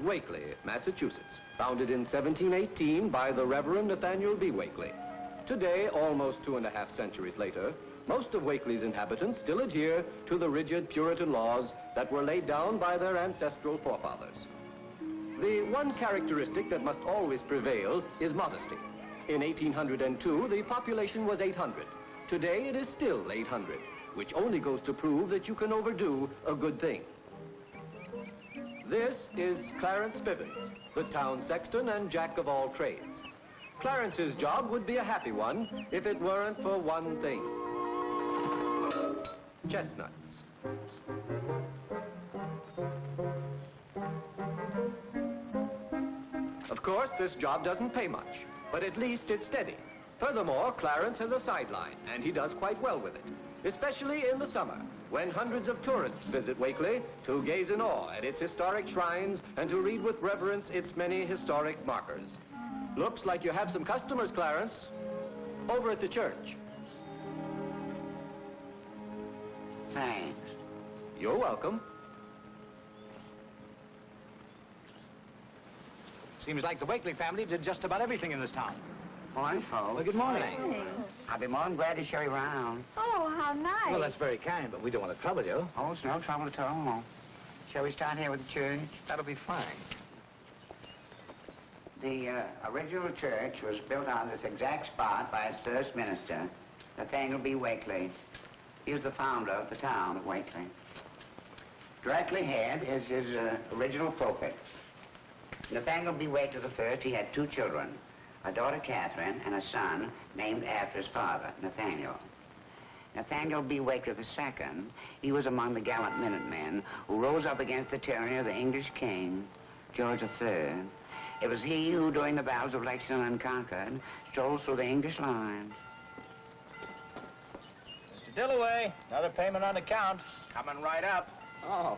Wakely, Massachusetts, founded in 1718 by the Reverend Nathaniel B. Wakely. Today, almost 2.5 centuries later, most of Wakely's inhabitants still adhere to the rigid Puritan laws that were laid down by their ancestral forefathers. The one characteristic that must always prevail is modesty. In 1802, the population was 800. Today, it is still 800, which only goes to prove that you can overdo a good thing. This is Clarence Bivens, the town sexton and jack of all trades. Clarence's job would be a happy one if it weren't for one thing: chestnuts. Of course, this job doesn't pay much, but at least it's steady. Furthermore, Clarence has a sideline, and he does quite well with it, especially in the summer, when hundreds of tourists visit Wakely to gaze in awe at its historic shrines and to read with reverence its many historic markers. Looks like you have some customers, Clarence, over at the church. Thanks. You're welcome. Seems like the Wakely family did just about everything in this town. Morning, folks. Well, good morning. Hey. I'll be more than glad to show you around. Oh, how nice. Well, that's very kind, but we don't want to trouble you. Oh, it's no trouble at all. Shall we start here with the church? That'll be fine. The original church was built on this exact spot by its first minister, Nathaniel B. Wakely. He was the founder of the town of Wakely. Directly ahead is his original pulpit. Nathaniel B. Wakely I, he had 2 children, a daughter, Catherine, and a son named after his father, Nathaniel. Nathaniel B. Wakely II, he was among the gallant Minutemen who rose up against the tyranny of the English king, George III. It was he who, during the battles of Lexington and Concord, strolled through the English lines. Mr. Dillaway, another payment on account. Coming right up. Oh.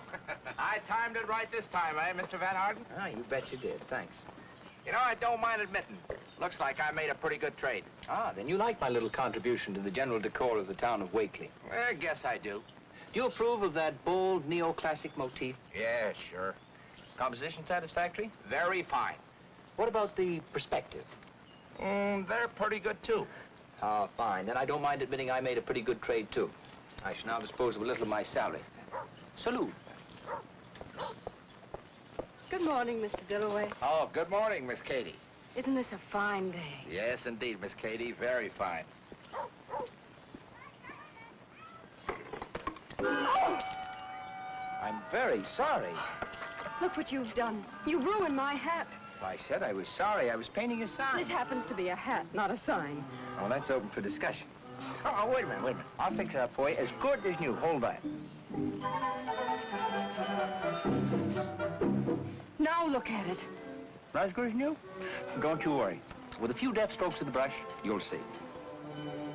I timed it right this time, eh, Mr. Van Harden? Ah, you bet you did. Thanks. You know, I don't mind admitting. Looks like I made a pretty good trade. Ah, then you like my little contribution to the general decor of the town of Wakely. I guess I do. Do you approve of that bold neoclassic motif? Yeah, sure. Composition satisfactory? Very fine. What about the perspective? They're pretty good, too. Ah, fine. Then I don't mind admitting I made a pretty good trade, too. I shall now dispose of a little of my salary. Salute. Good morning, Mr. Dillaway. Oh, good morning, Miss Katie. Isn't this a fine day? Yes, indeed, Miss Katie. Very fine. Oh! I'm very sorry. Look what you've done. You ruined my hat. I said I was sorry. I was painting a sign. This happens to be a hat, not a sign. Oh, that's open for discussion. Oh, wait a minute. I'll fix it up for you as good as new. Hold on. Now look at it. Not as good as new? Don't you worry. With a few deft strokes of the brush, you'll see.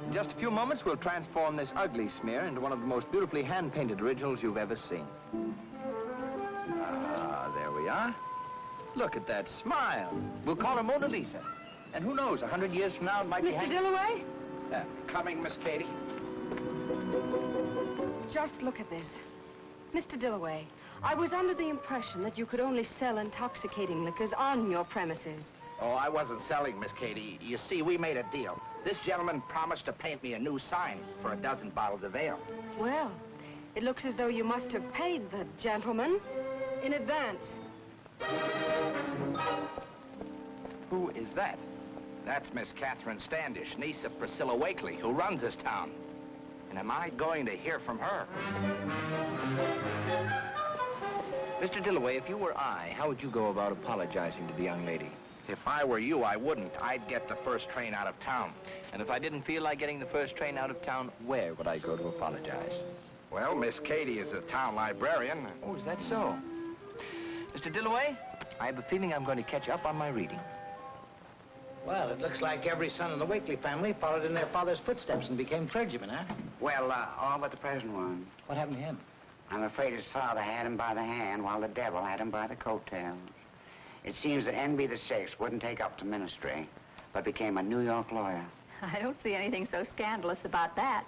In just a few moments, we'll transform this ugly smear into one of the most beautifully hand-painted originals you've ever seen. Ah, there we are. Look at that smile. We'll call her Mona Lisa. And who knows, 100 years from now, it might be Mr. Dillaway? Coming, Miss Katie. Just look at this. Mr. Dillaway, I was under the impression that you could only sell intoxicating liquors on your premises. Oh, I wasn't selling, Miss Katie. You see, we made a deal. This gentleman promised to paint me a new sign for 12 bottles of ale. Well, it looks as though you must have paid the gentleman in advance. Who is that? That's Miss Catherine Standish, niece of Priscilla Wakely, who runs this town. And am I going to hear from her? Mr. Dillaway, if you were I, how would you go about apologizing to the young lady? If I were you, I wouldn't. I'd get the first train out of town. And if I didn't feel like getting the first train out of town, where would I go to apologize? Well, Miss Katie is the town librarian. Oh, is that so? Mr. Dillaway, I have a feeling I'm going to catch up on my reading. Well, it looks like every son in the Wakely family followed in their father's footsteps and became clergymen, huh? Well, all but the present one. What happened to him? I'm afraid his father had him by the hand while the devil had him by the coattails. It seems that N.B. VI wouldn't take up to ministry, but became a New York lawyer. I don't see anything so scandalous about that.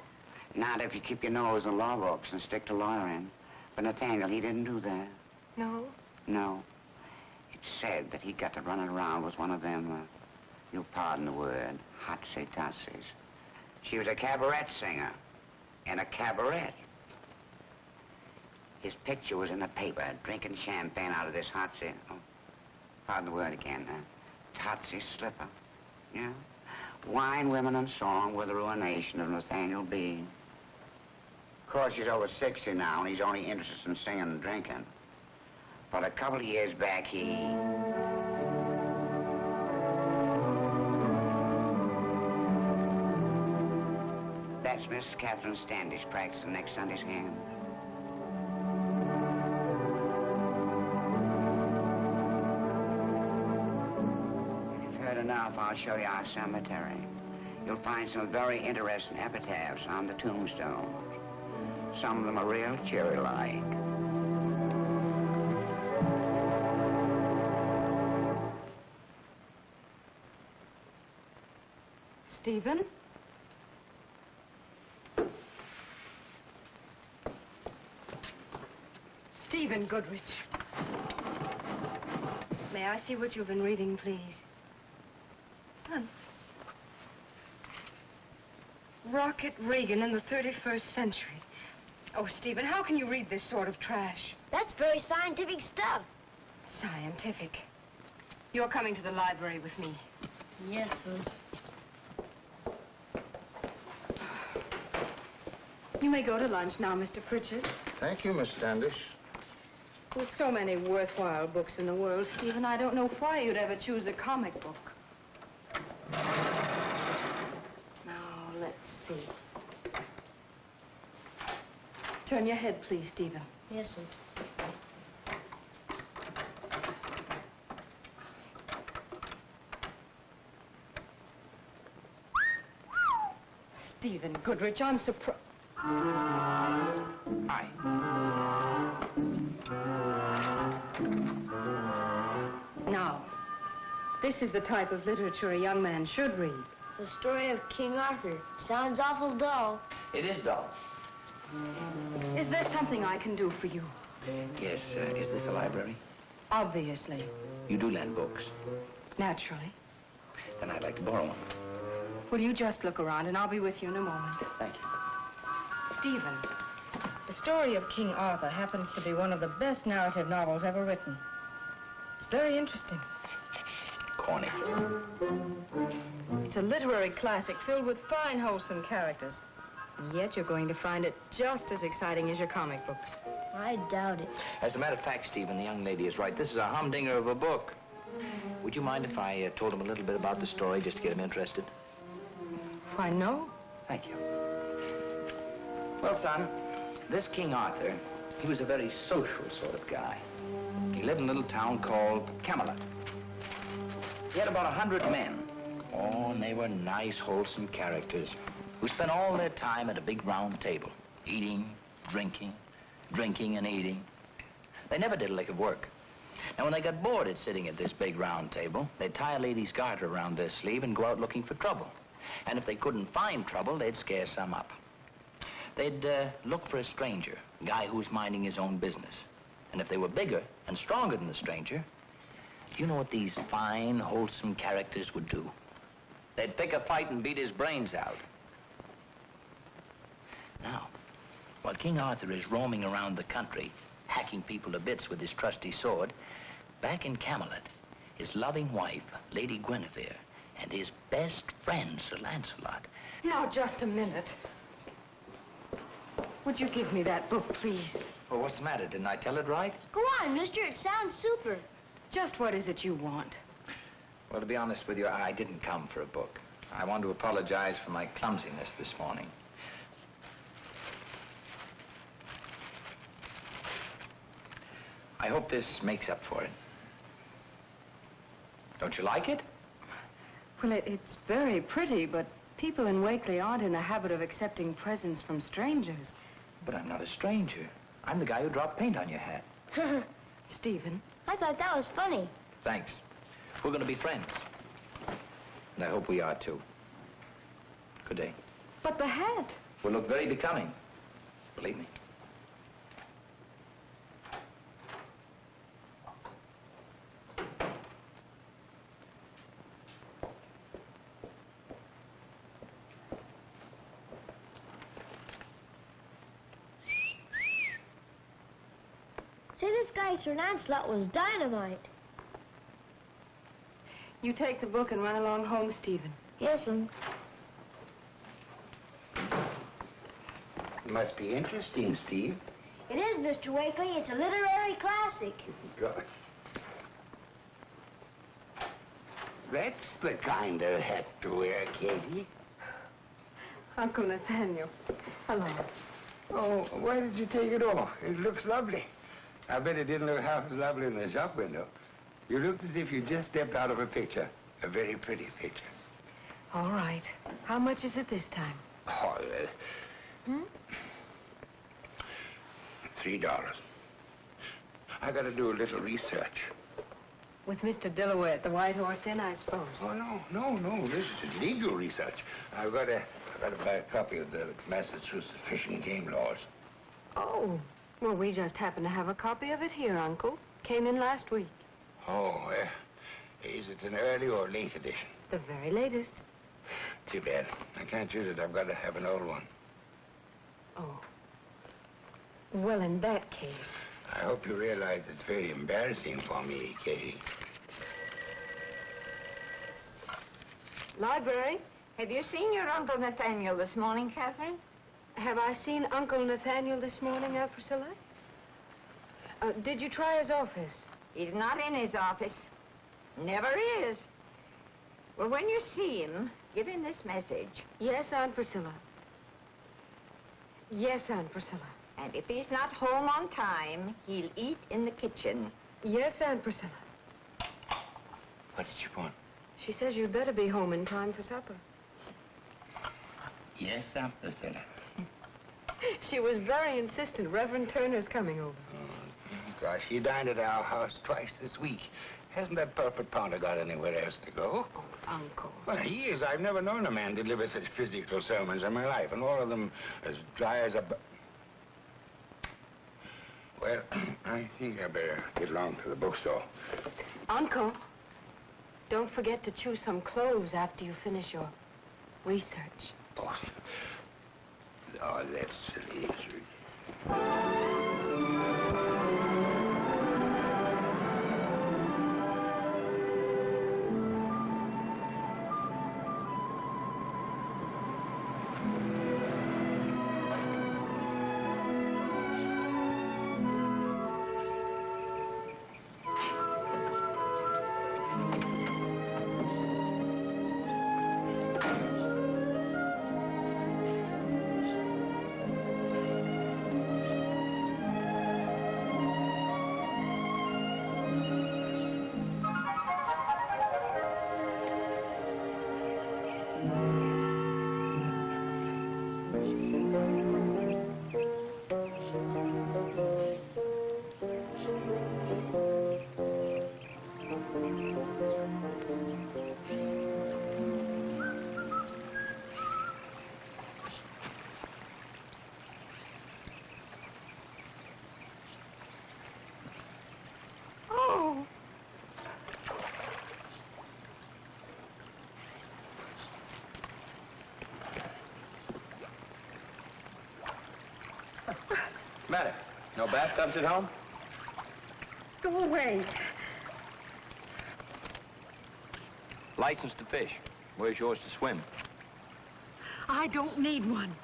Not if you keep your nose in the law books and stick to lawyering. But Nathaniel, he didn't do that. No? No. said that he got to running around with one of them, you'll pardon the word, hotsy-totsies. She was a cabaret singer in a cabaret. His picture was in the paper, drinking champagne out of this hotsy, pardon the word again, totsy slipper. Yeah? Wine, women, and song were the ruination of Nathaniel B. Of course, he's over 60 now, and he's only interested in singing and drinking. But a couple of years back, That's Miss Catherine Standish practicing next Sunday's hand. If you've heard enough, I'll show you our cemetery. You'll find some very interesting epitaphs on the tombstones. Some of them are real cheery-like. Stephen? Stephen Goodrich. May I see what you've been reading, please? Rocket Reagan in the 31st century. Oh, Stephen, how can you read this sort of trash? That's very scientific stuff. Scientific. You're coming to the library with me. Yes, sir. You may go to lunch now, Mr. Pritchard. Thank you, Miss Standish. With so many worthwhile books in the world, Stephen, I don't know why you'd ever choose a comic book. Now, let's see. Turn your head, please, Stephen. Yes, sir. Stephen Goodrich, I'm surprised. Hi. Now, this is the type of literature a young man should read. The story of King Arthur. Sounds awful dull. It is dull. Is there something I can do for you? Yes, is this a library? Obviously. You do lend books. Naturally. Then I'd like to borrow one. Will you just look around, and I'll be with you in a moment. Thank you. Stephen, the story of King Arthur happens to be one of the best narrative novels ever written. It's very interesting. Corny. It's a literary classic filled with fine, wholesome characters. And yet you're going to find it just as exciting as your comic books. I doubt it. As a matter of fact, Stephen, the young lady is right. This is a humdinger of a book. Would you mind if I told him a little bit about the story just to get him interested? Why, no. Thank you. Well, son, this King Arthur, he was a very social sort of guy. He lived in a little town called Camelot. He had about 100 men. Oh, and they were nice, wholesome characters who spent all their time at a big round table, eating, drinking, drinking and eating. They never did a lick of work. Now, when they got bored at sitting at this big round table, they'd tie a lady's garter around their sleeve and go out looking for trouble. And if they couldn't find trouble, they'd scare some up. They'd look for a stranger, a guy who was minding his own business. And if they were bigger and stronger than the stranger, do you know what these fine, wholesome characters would do? They'd pick a fight and beat his brains out. Now, while King Arthur is roaming around the country, hacking people to bits with his trusty sword, back in Camelot, his loving wife, Lady Guinevere, and his best friend, Sir Lancelot. Now, just a minute. Would you give me that book, please? Well, what's the matter? Didn't I tell it right? Go on, mister. It sounds super. Just what is it you want? Well, to be honest with you, I didn't come for a book. I want to apologize for my clumsiness this morning. I hope this makes up for it. Don't you like it? Well, it's very pretty, but people in Wakely aren't in the habit of accepting presents from strangers. But I'm not a stranger. I'm the guy who dropped paint on your hat. Stephen. I thought that was funny. Thanks. We're going to be friends. And I hope we are, too. Good day. But the hat. Will look very becoming. Believe me. Say this guy Sir Lancelot was dynamite. You take the book and run along home, Stephen. Yes, ma'am. It must be interesting, Steve. It is, Mr. Wakely. It's a literary classic. Good. That's the kind of hat to wear, Katie. Uncle Nathaniel. Hello. Oh, why did you take it off? It looks lovely. I bet it didn't look half as lovely in the shop window. You looked as if you just stepped out of a picture. A very pretty picture. All right. How much is it this time? Oh, $3. I got to do a little research. With Mr. Dillaway at the White Horse Inn, I suppose. Oh, no. This is legal research. I've got to buy a copy of the Massachusetts Fish and Game Laws. Oh. Well, we just happen to have a copy of it here, Uncle. Came in last week. Oh, is it an early or late edition? The very latest. Too bad. I can't use it. I've got to have an old one. Oh. Well, in that case... I hope you realize it's very embarrassing for me, Katie. Library? Have you seen your Uncle Nathaniel this morning, Catherine? Have I seen Uncle Nathaniel this morning, Aunt Priscilla? Did you try his office? He's not in his office. Never is. Well, when you see him, give him this message. Yes, Aunt Priscilla. Yes, Aunt Priscilla. And if he's not home on time, he'll eat in the kitchen. Yes, Aunt Priscilla. What did you want? She says you'd better be home in time for supper. Yes, Aunt Priscilla. She was very insistent. Reverend Turner's coming over. Oh, gosh, he dined at our house twice this week. Hasn't that pulpit pounder got anywhere else to go? Oh, Uncle. Well, he is. I've never known a man deliver such physical sermons in my life, and all of them as dry as a... Well, I think I better get along to the bookstore. Uncle, don't forget to choose some clothes after you finish your research. Oh, that's silly. Matter? No bathtubs at home? Go away. License to fish. Where's yours to swim? I don't need one.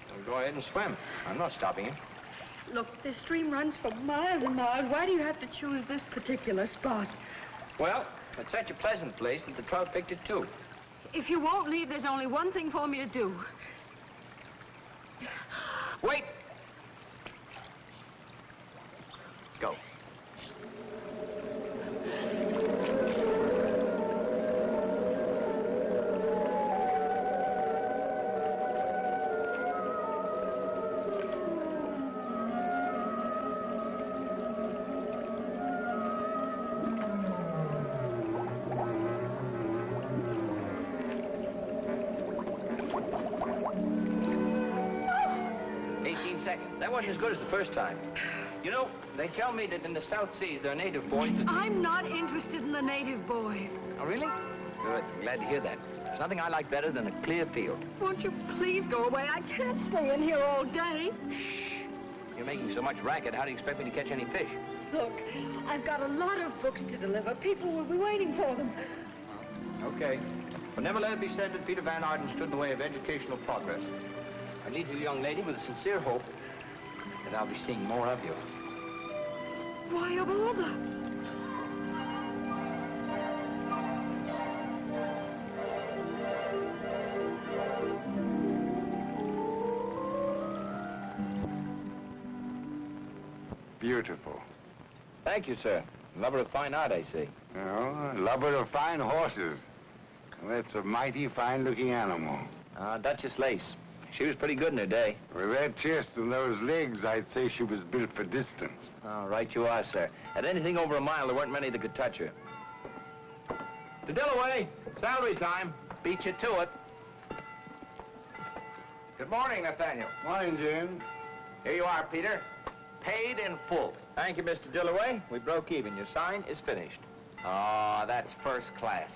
Well, go ahead and swim. I'm not stopping you. Look, this stream runs for miles and miles. Why do you have to choose this particular spot? Well, it's such a pleasant place that the trout picked it too. If you won't leave, there's only one thing for me to do. Wait! Go. That wasn't as good as the first time. You know, they tell me that in the South Seas, there are native boys that... I'm not interested in the native boys. Oh, really? Good. I'm glad to hear that. There's nothing I like better than a clear field. Won't you please go away? I can't stay in here all day. You're making so much racket, how do you expect me to catch any fish? Look, I've got a lot of books to deliver. People will be waiting for them. Okay. But never let it be said that Peter Van Arden stood in the way of educational progress. I leave you, young lady, with a sincere hope that I'll be seeing more of you. Why, of all the... Beautiful. Thank you, sir. Lover of fine art, I see. Oh, lover of fine horses. That's a mighty fine-looking animal. Duchess Lace. She was pretty good in her day. With that chest and those legs, I'd say she was built for distance. Oh, right you are, sir. At anything over a mile, there weren't many that could touch her. To Dillaway, salary time. Beat you to it. Good morning, Nathaniel. Morning, Jim. Here you are, Peter. Paid in full. Thank you, Mr. Dillaway. We broke even. Your sign is finished. Oh, that's first class.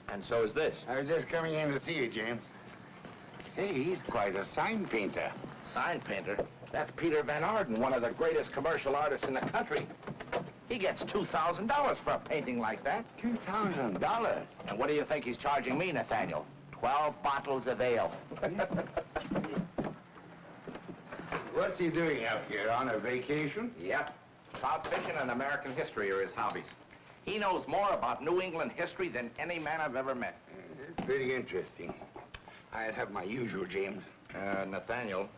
And so is this. I was just coming in to see you, James. Hey, he's quite a sign painter. Sign painter? That's Peter Van Arden, one of the greatest commercial artists in the country. He gets $2,000 for a painting like that. $2,000? And what do you think he's charging me, Nathaniel? 12 bottles of ale. What's he doing up here, on a vacation? Yep. Trout fishing and American history are his hobbies. He knows more about New England history than any man I've ever met. It's very interesting. I'll have my usual, James. Nathaniel,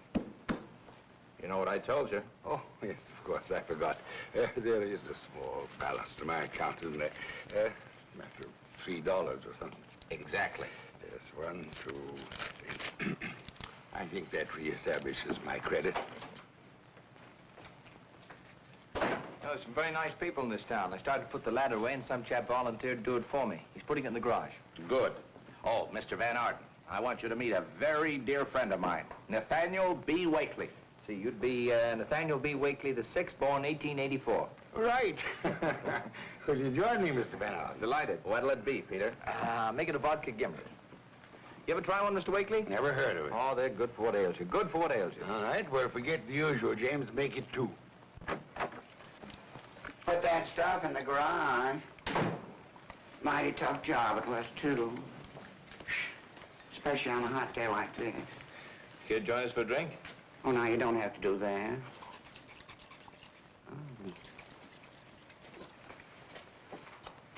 you know what I told you? Oh, yes, of course, I forgot. There is a small balance to my account, isn't there? Matter of $3 or something. Exactly. Yes, 1, 2, 3. I think that reestablishes my credit. There's some very nice people in this town. I started to put the ladder away, and some chap volunteered to do it for me. He's putting it in the garage. Good. Oh, Mr. Van Arden, I want you to meet a very dear friend of mine, Nathaniel B. Wakely. See, you'd be Nathaniel B. Wakely the 6th, born 1884. Right. Will you join me, Mr. Van Arden? Delighted. What'll it be, Peter? Make it a vodka gimlet. You ever try one, Mr. Wakely? Never heard of it. Oh, they're good for what ails you. Good for what ails you. All right, well, forget the usual, James. Make it 2. Put that stuff in the garage. Mighty tough job it was, too. Especially on a hot day like this. Here, join us for a drink? Oh, no, you don't have to do that.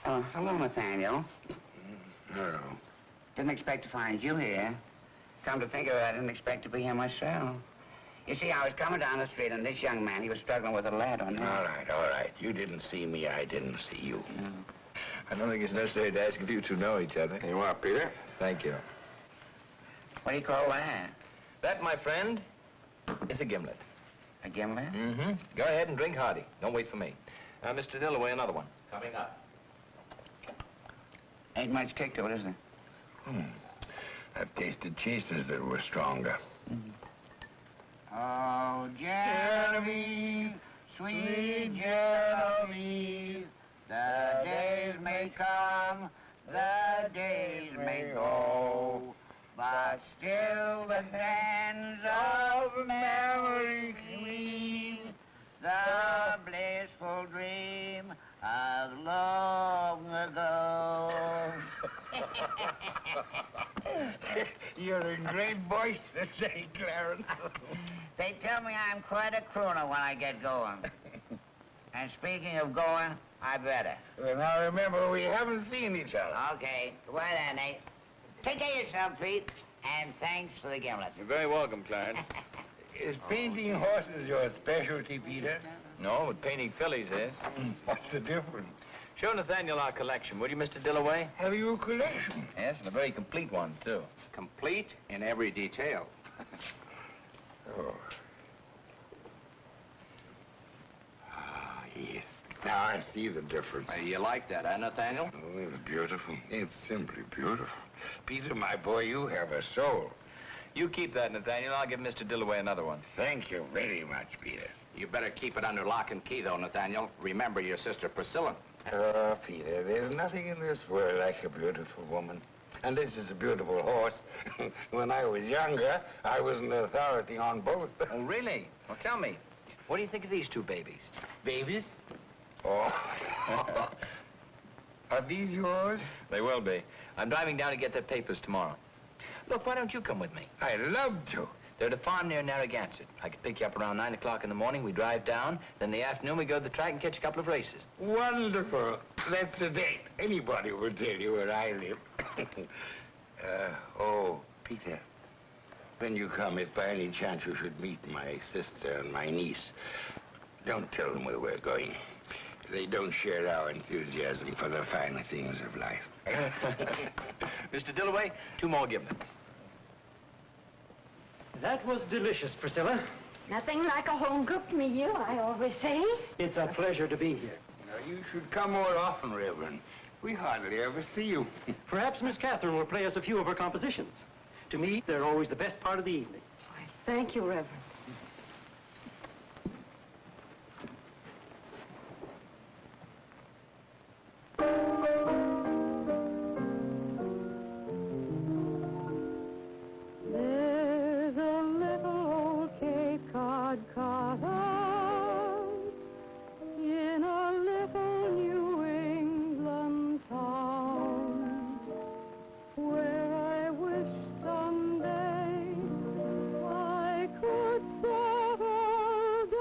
Hello, Nathaniel. Hello. Didn't expect to find you here. Come to think of it, I didn't expect to be here myself. You see, I was coming down the street, and this young man, he was struggling with a ladder. All right. You didn't see me, I didn't see you. No. I don't think it's necessary to ask if you two know each other. Here you are, Peter. Thank you. What do you call that? That, my friend, is a gimlet. A gimlet? Mm-hmm. Go ahead and drink hearty. Don't wait for me. Mr. Dillaway, another one. Coming up. Ain't much kick to it, is there? I've tasted chasers that were stronger. Oh, Genevieve, sweet Genevieve, the days may come, the days may go, but still the sands of memory keep the blissful dream of long ago. You're in great voice today, Clarence. They tell me I'm quite a crooner when I get going. And speaking of going, I better. Well, now remember, we haven't seen each other. Okay. Goodbye then, Nate. Take care of yourself, Pete. And thanks for the gimlets. You're very welcome, Clarence. Is painting horses your specialty, Peter? No, but painting fillies is. What's the difference? Show Nathaniel our collection, would you, Mr. Dillaway? Have you a collection? Yes, and a very complete one, too. Complete in every detail. Oh. Ah, yes. Now I see the difference. You like that, huh, Nathaniel? Oh, it's beautiful. It's simply beautiful. Peter, my boy, you have a soul. You keep that, Nathaniel. I'll give Mr. Dillaway another one. Thank you very much, Peter. You better keep it under lock and key, though, Nathaniel. Remember your sister Priscilla. Oh, Peter, there's nothing in this world like a beautiful woman. And this is a beautiful horse. When I was younger, I was an authority on both. Oh, really? Well, tell me, what do you think of these two babies? Babies? Oh. Are these yours? They will be. I'm driving down to get their papers tomorrow. Look, why don't you come with me? I'd love to. They're at a farm near Narragansett. I could pick you up around 9 o'clock in the morning. We drive down. Then in the afternoon, we go to the track and catch a couple of races. Wonderful. That's a date. Anybody would tell you where I live. Oh, Peter, when you come, if by any chance you should meet my sister and my niece, don't tell them where we're going. They don't share our enthusiasm for the finer things of life. Mr. Dillaway, 2 more giblets. That was delicious, Priscilla. Nothing like a home-cooked meal, I always say. It's a pleasure to be here. Now, you should come more often, Reverend. We hardly ever see you. Perhaps Miss Catherine will play us a few of her compositions. To me, they're always the best part of the evening. Thank you, Reverend. There's a little old Cape Cod cottage in a little New England town where I wish someday I could settle down.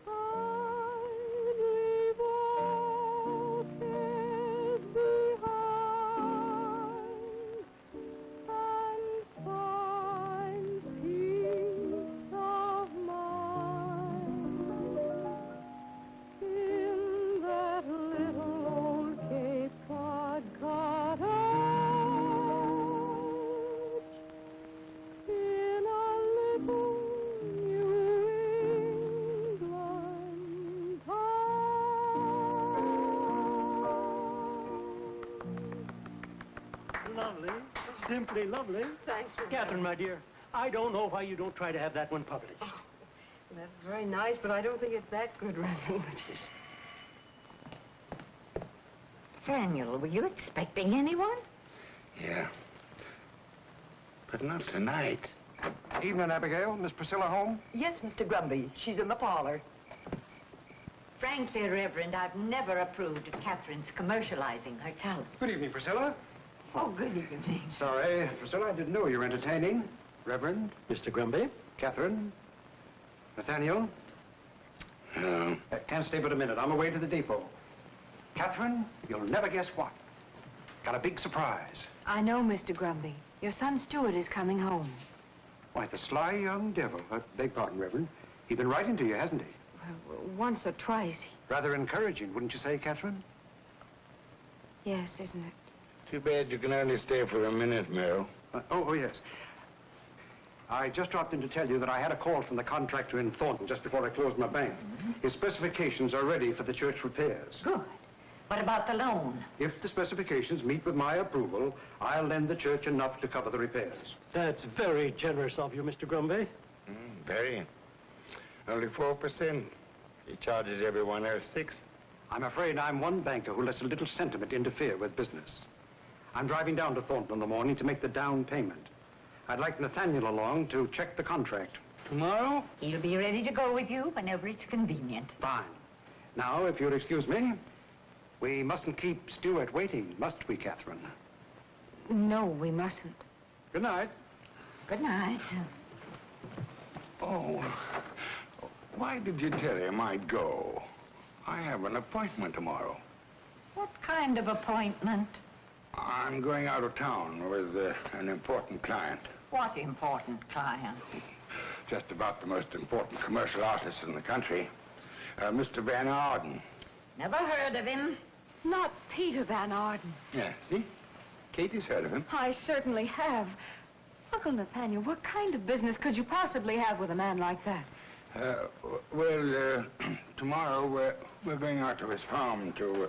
I'd leave all cares behind and find peace of mind in that little old Cape Cod cottage in a little New England town. Lovely. Simply lovely. Thanks, Catherine, my dear, I don't know why you don't try to have that one published. That's very nice, but I don't think it's that good, Reverend. Nathaniel, were you expecting anyone? Yeah. But not tonight. Evening, Abigail. Miss Priscilla home? Yes, Mr. Grumby. She's in the parlor. Frankly, Reverend, I've never approved of Catherine's commercializing her talent. Good evening, Priscilla. Oh, good evening. Sorry, Priscilla, I didn't know you were entertaining. Reverend, Mr. Grumby? Catherine, Nathaniel. No. Can't stay but a minute. I'm away to the depot. Catherine, you'll never guess what. Got a big surprise. I know, Mr. Grumby. Your son Stuart is coming home. Why, the sly young devil. Beg pardon, Reverend. He's been writing to you, hasn't he? Well, once or twice. Rather encouraging, wouldn't you say, Catherine? Yes, isn't it? Too bad you can only stay for a minute, Merrill. Oh, yes. I just dropped in to tell you that I had a call from the contractor in Thornton just before I closed my bank. His specifications are ready for the church repairs. Good. What about the loan? If the specifications meet with my approval, I'll lend the church enough to cover the repairs. That's very generous of you, Mr. Grumby. Very. Only 4%. He charges everyone else 6. I'm afraid I'm one banker who lets a little sentiment interfere with business. I'm driving down to Thornton in the morning to make the down payment. I'd like Nathaniel along to check the contract. Tomorrow? He'll be ready to go with you whenever it's convenient. Fine. Now, if you'll excuse me, we mustn't keep Stuart waiting, must we, Catherine? No, we mustn't. Good night. Good night. Oh, why did you tell him I'd go? I have an appointment tomorrow. What kind of appointment? I'm going out of town with an important client. What important client? Just about the most important commercial artist in the country. Mr. Van Arden. Never heard of him. Not Peter Van Arden. Yeah, see? Katie's heard of him. I certainly have. Uncle Nathaniel, what kind of business could you possibly have with a man like that? Tomorrow we're going out to his farm to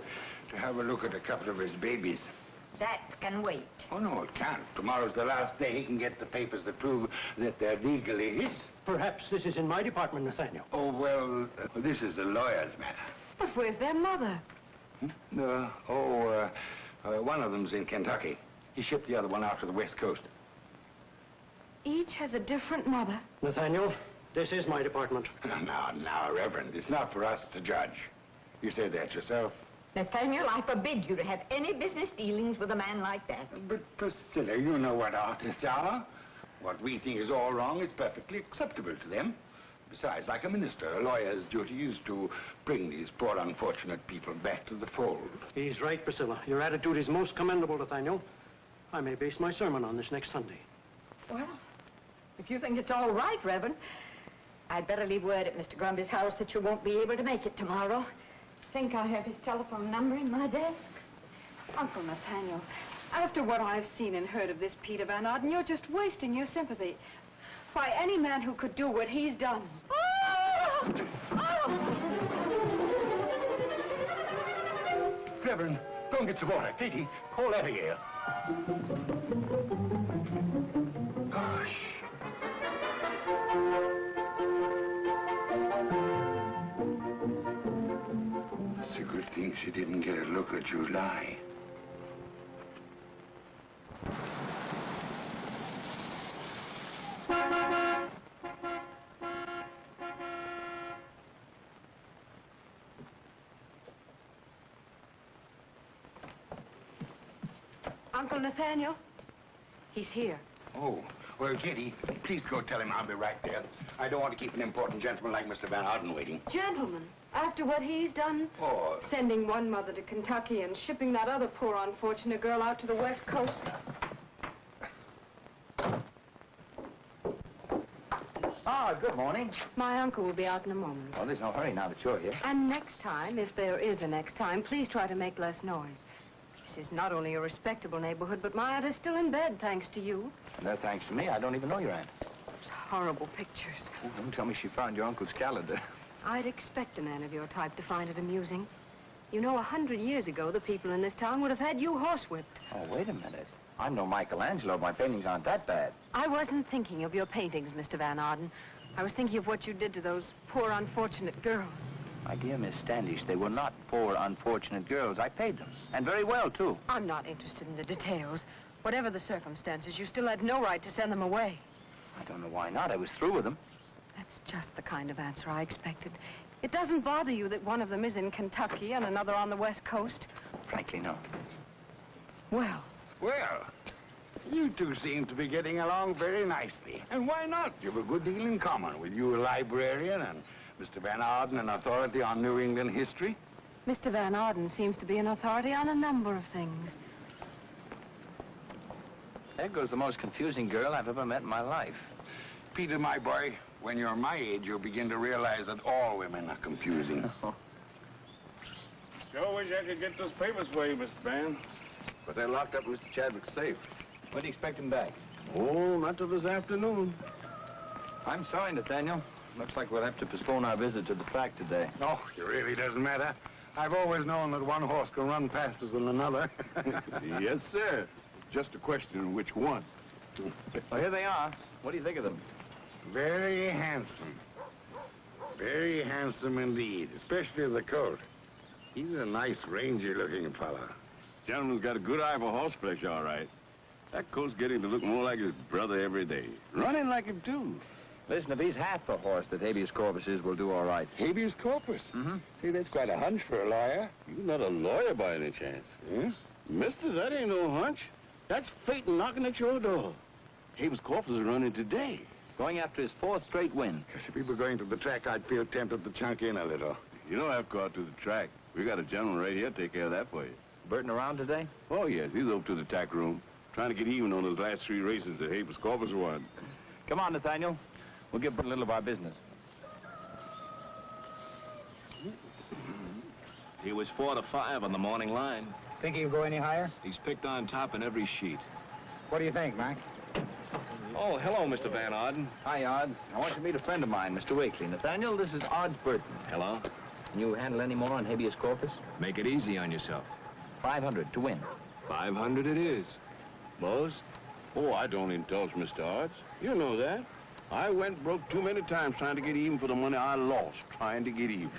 have a look at a couple of his babies. That can wait. Oh, no, it can't. Tomorrow's the last day he can get the papers that prove that they're legally his. Perhaps this is in my department, Nathaniel. Oh, well, this is a lawyer's matter. But where's their mother? One of them's in Kentucky. He shipped the other one out to the West Coast. Each has a different mother. Nathaniel, This is my department. Now, Reverend, it's not for us to judge. You said that yourself. Nathaniel, I forbid you to have any business dealings with a man like that. But, Priscilla, you know what artists are. What we think is all wrong is perfectly acceptable to them. Besides, like a minister, a lawyer's duty is to bring these poor, unfortunate people back to the fold. He's right, Priscilla. Your attitude is most commendable, Nathaniel. I may base my sermon on this next Sunday. Well, if you think it's all right, Reverend, I'd better leave word at Mr. Grumby's house that you won't be able to make it tomorrow. Think I have his telephone number in my desk? Uncle Nathaniel, after what I've seen and heard of this Peter Van Arden, you're just wasting your sympathy. Why, any man who could do what he's done. Oh! Oh! Reverend, go and get some water. Katie, call Abigail. Gosh. It's a good thing she didn't get a look at July. Uncle Nathaniel, he's here. Oh, well, Katie, please go tell him I'll be right there. I don't want to keep an important gentleman like Mr. Van Arden waiting. Gentlemen, after what he's done, Oh. sending one mother to Kentucky and shipping that other poor unfortunate girl out to the West Coast. Ah, good morning. My uncle will be out in a moment. Well, there's no hurry now that you're here. And next time, if there is a next time, please try to make less noise. This is not only a respectable neighborhood, but my aunt is still in bed, thanks to you. No, thanks to me. I don't even know your aunt. Those horrible pictures. Oh, don't tell me she found your uncle's calendar. I'd expect a man of your type to find it amusing. You know, 100 years ago, the people in this town would have had you horsewhipped. Oh, wait a minute. I'm no Michelangelo. My paintings aren't that bad. I wasn't thinking of your paintings, Mr. Van Arden. I was thinking of what you did to those poor, unfortunate girls. My dear Miss Standish, they were not poor, unfortunate girls. I paid them. And very well, too. I'm not interested in the details. Whatever the circumstances, you still had no right to send them away. I don't know why not. I was through with them. That's just the kind of answer I expected. It doesn't bother you that one of them is in Kentucky and another on the West Coast? Frankly, no. Well. Well, you two seem to be getting along very nicely. And why not? You've a good deal in common with you, a librarian, and Mr. Van Arden, an authority on New England history. Mr. Van Arden seems to be an authority on a number of things. There goes the most confusing girl I've ever met in my life. Peter, my boy, when you're my age, you'll begin to realize that all women are confusing. Sure wish I could get those papers for you, Mr. Van. But they're locked up in Mr. Chadwick's safe. When do you expect him back? Oh, not till this afternoon. I'm sorry, Nathaniel. Looks like we'll have to postpone our visit to the track today. Oh, it really doesn't matter. I've always known that one horse can run faster than another. Yes, sir. Just a question of which one. Well, here they are. What do you think of them? Very handsome. Very handsome indeed, especially the coat. He's a nice, rangy-looking fella. Gentleman's got a good eye for horseflesh, all right. That coat's getting to look more like his brother every day. Running like him, too. Listen, if he's half the horse that habeas corpus is, we'll do all right. Habeas corpus? Mm-hmm. See, that's quite a hunch for a lawyer. You're not a lawyer by any chance. Yes? Mister, that ain't no hunch. That's fate knocking at your door. Habeas corpus is running today. Going after his fourth straight win. If we were going to the track, I'd feel tempted to chunk in a little. You don't have to go out to the track. We got a gentleman right here to take care of that for you. Burton around today? Oh, yes. He's over to the tack room, trying to get even on those last 3 races that habeas corpus won. Come on, Nathaniel. We'll give Burton a little of our business. He was 4 to 5 on the morning line. Think he'll go any higher? He's picked on top in every sheet. What do you think, Mac? Oh, hello, Mr. Van Arden. Hi, Odds. I want you to meet a friend of mine, Mr. Wakely. Nathaniel, this is Odds Burton. Hello. Can you handle any more on habeas corpus? Make it easy on yourself. 500 to win. 500 it is. Mose? Oh, I don't indulge, Mr. Odds. You know that. I went broke too many times trying to get even for the money I lost trying to get even.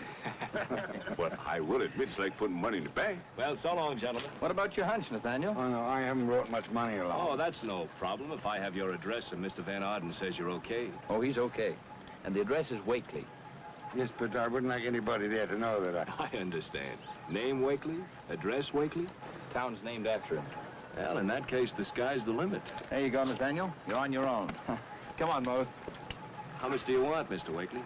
But I will admit it's like putting money in the bank. Well, so long, gentlemen. What about your hunch, Nathaniel? Oh, no, I haven't brought much money along. Oh, that's no problem if I have your address and Mr. Van Arden says you're okay. Oh, he's okay. And the address is Wakely. Yes, but I wouldn't like anybody there to know that I understand. Name Wakely? Address Wakely? Town's named after him. Well, in that case, the sky's the limit. There you go, Nathaniel. You're on your own. Come on, Mose. How much do you want, Mr. Wakely?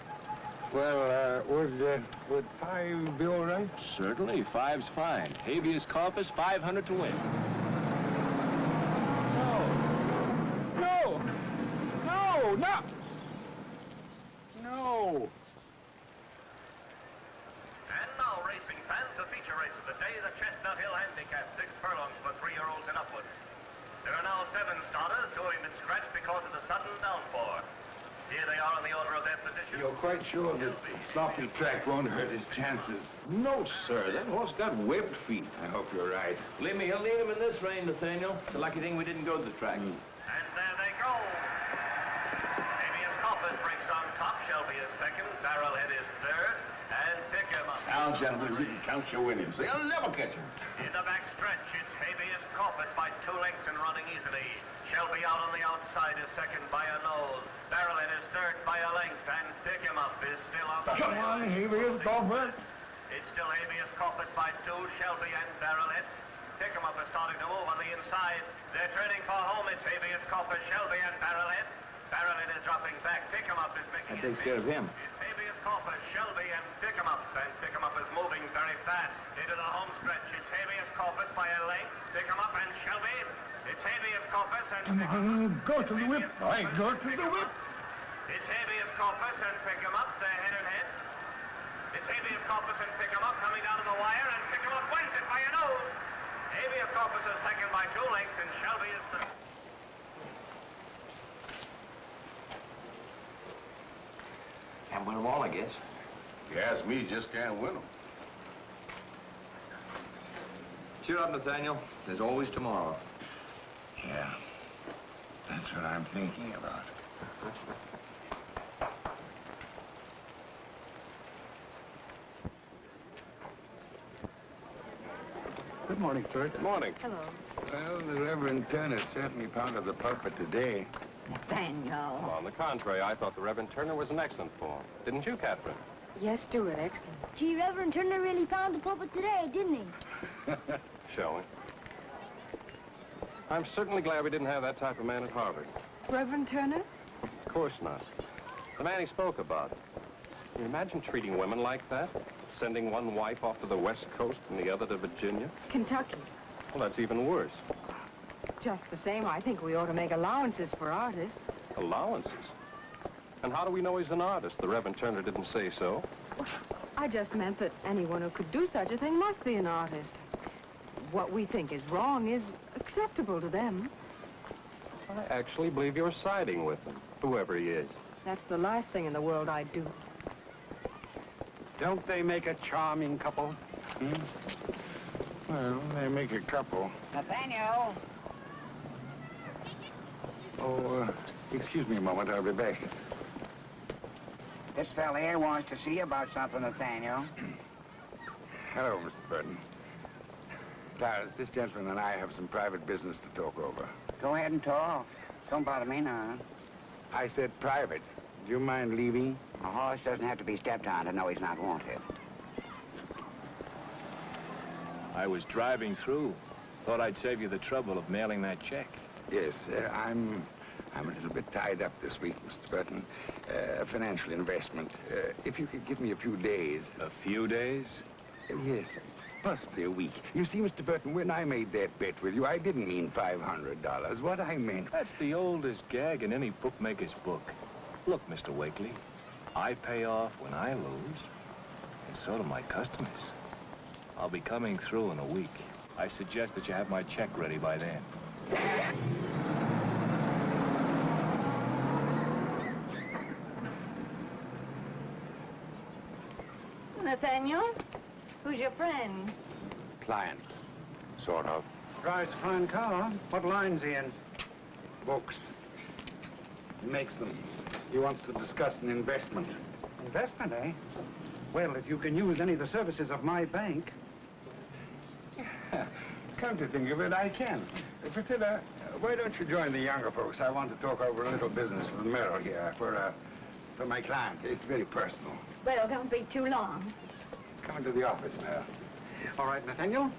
Well, would 5 be all right? Certainly. 5's fine. Habeas corpus, 500 to win. No! And now, racing fans, the feature race of the day, the Chestnut Hill Handicap, 6 furlongs for 3-year-olds and upward. There are now 7 starters who have been scratched because of the sudden downpour. Here they are in the order of their position. You're quite sure that sloppy track won't hurt his chances? No, sir. That horse got webbed feet. I hope you're right. Believe me, he'll need him in this rain, Nathaniel. It's a lucky thing we didn't go to the track. And there they go. Habeas corpus breaks on top. Shelby is second. Barrelhead is third. And pick him up. Now, gentlemen, you can count your winnings. They'll never catch him. In the back stretch, it's Habeas corpus by 2 lengths and running easily. Shelby out on the outside is second by a nose. Barrelhead is third by a length, and pick him up is still on the Come on, Habeas corpus. It's still Habeas corpus by 2, Shelby and Barrelhead. Pick him up is starting to move on the inside. They're turning for home. It's Habeas corpus, Shelby and Barrelhead. Barrelhead is dropping back. Pick him up is making That takes care of him. It's Habeas corpus, Shelby and pick him up. And pick him up is moving very fast into the home stretch. It's Habeas corpus by a length. Pick him up and Shelby. It's Habeas corpus and pick him up. Go to the whip. I go to the whip. It's Habeas corpus and pick him up. They're head and head. It's Habeas corpus and pick him up coming down to the wire, and pick him up wins it by a nose. Habeas corpus is second by 2 lengths, and Shelby is third. Can't win them all, I guess. If you ask me, just can't win them. Cheer up, Nathaniel. There's always tomorrow. Yeah, that's what I'm thinking about. Good morning, Fred. Good morning. Hello. Well, the Reverend Turner certainly pounded the pulpit today. Nathaniel. Well, on the contrary, I thought the Reverend Turner was in excellent form. Didn't you, Catherine? Yes, Stuart, excellent. Gee, Reverend Turner really found the pulpit today, didn't he? Shall we? I'm certainly glad we didn't have that type of man at Harvard. Reverend Turner? Of course not. The man he spoke about. Can you imagine treating women like that? Sending one wife off to the West Coast and the other to Virginia? Kentucky. Well, that's even worse. Just the same, I think we ought to make allowances for artists. Allowances? And how do we know he's an artist? The Reverend Turner didn't say so. I just meant that anyone who could do such a thing must be an artist. What we think is wrong is acceptable to them. I actually believe you're siding with him, whoever he is. That's the last thing in the world I'd do. Don't they make a charming couple? Well, they make a couple. Nathaniel. Oh, excuse me a moment. I'll be back. This fella here wants to see you about something, Nathaniel. Hello, Mr. Burton. Clarence, this gentleman and I have some private business to talk over. Go ahead and talk. Don't bother me now. I said private. Do you mind leaving? A horse doesn't have to be stepped on to know he's not wanted. I was driving through. Thought I'd save you the trouble of mailing that check. Yes, I'm a little bit tied up this week, Mr. Burton. Financial investment. If you could give me a few days. A few days? Yes, possibly a week. You see, Mr. Burton, when I made that bet with you, I didn't mean $500. What I meant... That's the oldest gag in any bookmaker's book. Look, Mr. Wakely, I pay off when I lose, and so do my customers. I'll be coming through in a week. I suggest that you have my check ready by then. Nathaniel, who's your friend? Client, sort of. Drives a fine car. What line's he in? Books. He makes them. He wants to discuss an investment. Investment, eh? Well, if you can use any of the services of my bank. Come to think of it, I can. Priscilla, why don't you join the younger folks? I want to talk over a little business with Merrill here. for my client. It's very personal. Well, don't be too long. Come into the office, Mel. All right, Nathaniel.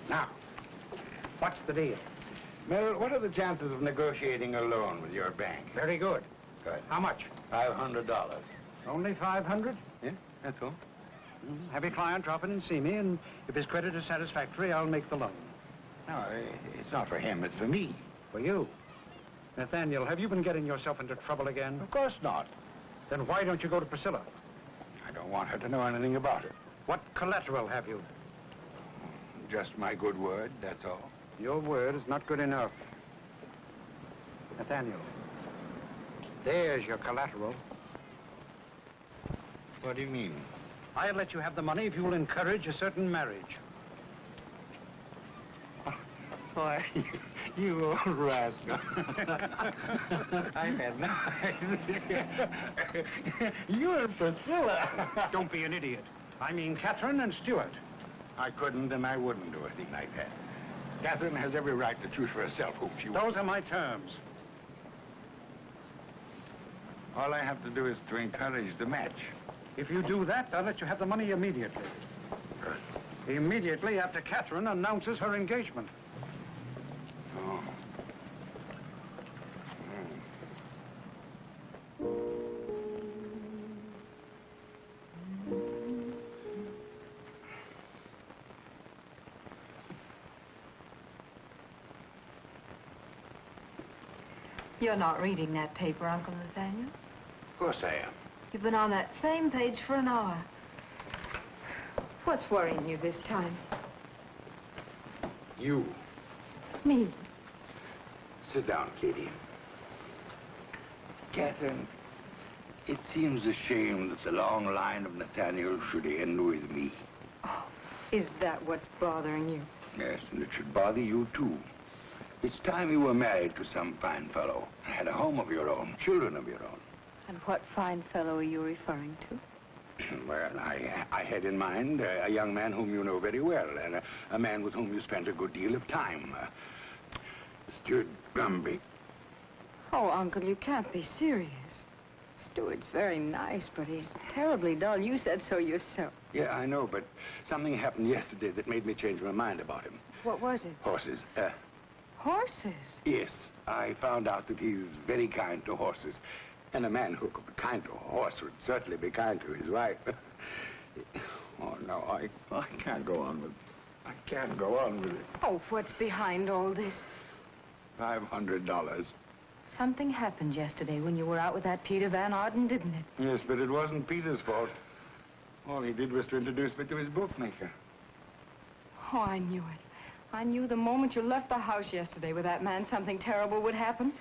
Now, what's the deal? Mel, what are the chances of negotiating a loan with your bank? Very good. Good. How much? $500. Only 500? Yeah, that's all. Have your client drop in and see me, and if his credit is satisfactory, I'll make the loan. No, it's not for him. It's for me. For you? Nathaniel, have you been getting yourself into trouble again? Of course not. Then why don't you go to Priscilla? I don't want her to know anything about it. What collateral have you? Just my good word, that's all. Your word is not good enough. Nathaniel, there's your collateral. What do you mean? I'll let you have the money if you will encourage a certain marriage. Why, you old rascal. I had no idea. You're Priscilla. Don't be an idiot. I mean Catherine and Stuart. I couldn't and I wouldn't do a thing like that. Catherine has every right to choose for herself whom she wants. Those are my terms. All I have to do is to encourage the match. If you do that, I'll let you have the money immediately. Immediately after Catherine announces her engagement. Oh. You're not reading that paper, Uncle Nathaniel. Of course I am. You've been on that same page for an hour. What's worrying you this time? You. Me. Sit down, Katie. Catherine, it seems a shame that the long line of Nathaniel should end with me. Oh, is that what's bothering you? Yes, and it should bother you, too. It's time you were married to some fine fellow, had a home of your own, children of your own. And what fine fellow are you referring to? Well, I had in mind a young man whom you know very well, and a man with whom you spent a good deal of time. Stuart Gumby. Oh, Uncle, you can't be serious. Stuart's very nice, but he's terribly dull. You said so yourself. Yeah, I know, but something happened yesterday that made me change my mind about him. What was it? Horses. Horses? Yes, I found out that he's very kind to horses. And a man who could be kind to a horse would certainly be kind to his wife. Oh, no, I can't go on with it. I can't go on with it. Oh, what's behind all this? $500. Something happened yesterday when you were out with that Peter Van Arden, didn't it? Yes, but it wasn't Peter's fault. All he did was to introduce me to his bookmaker. Oh, I knew it. I knew the moment you left the house yesterday with that man something terrible would happen.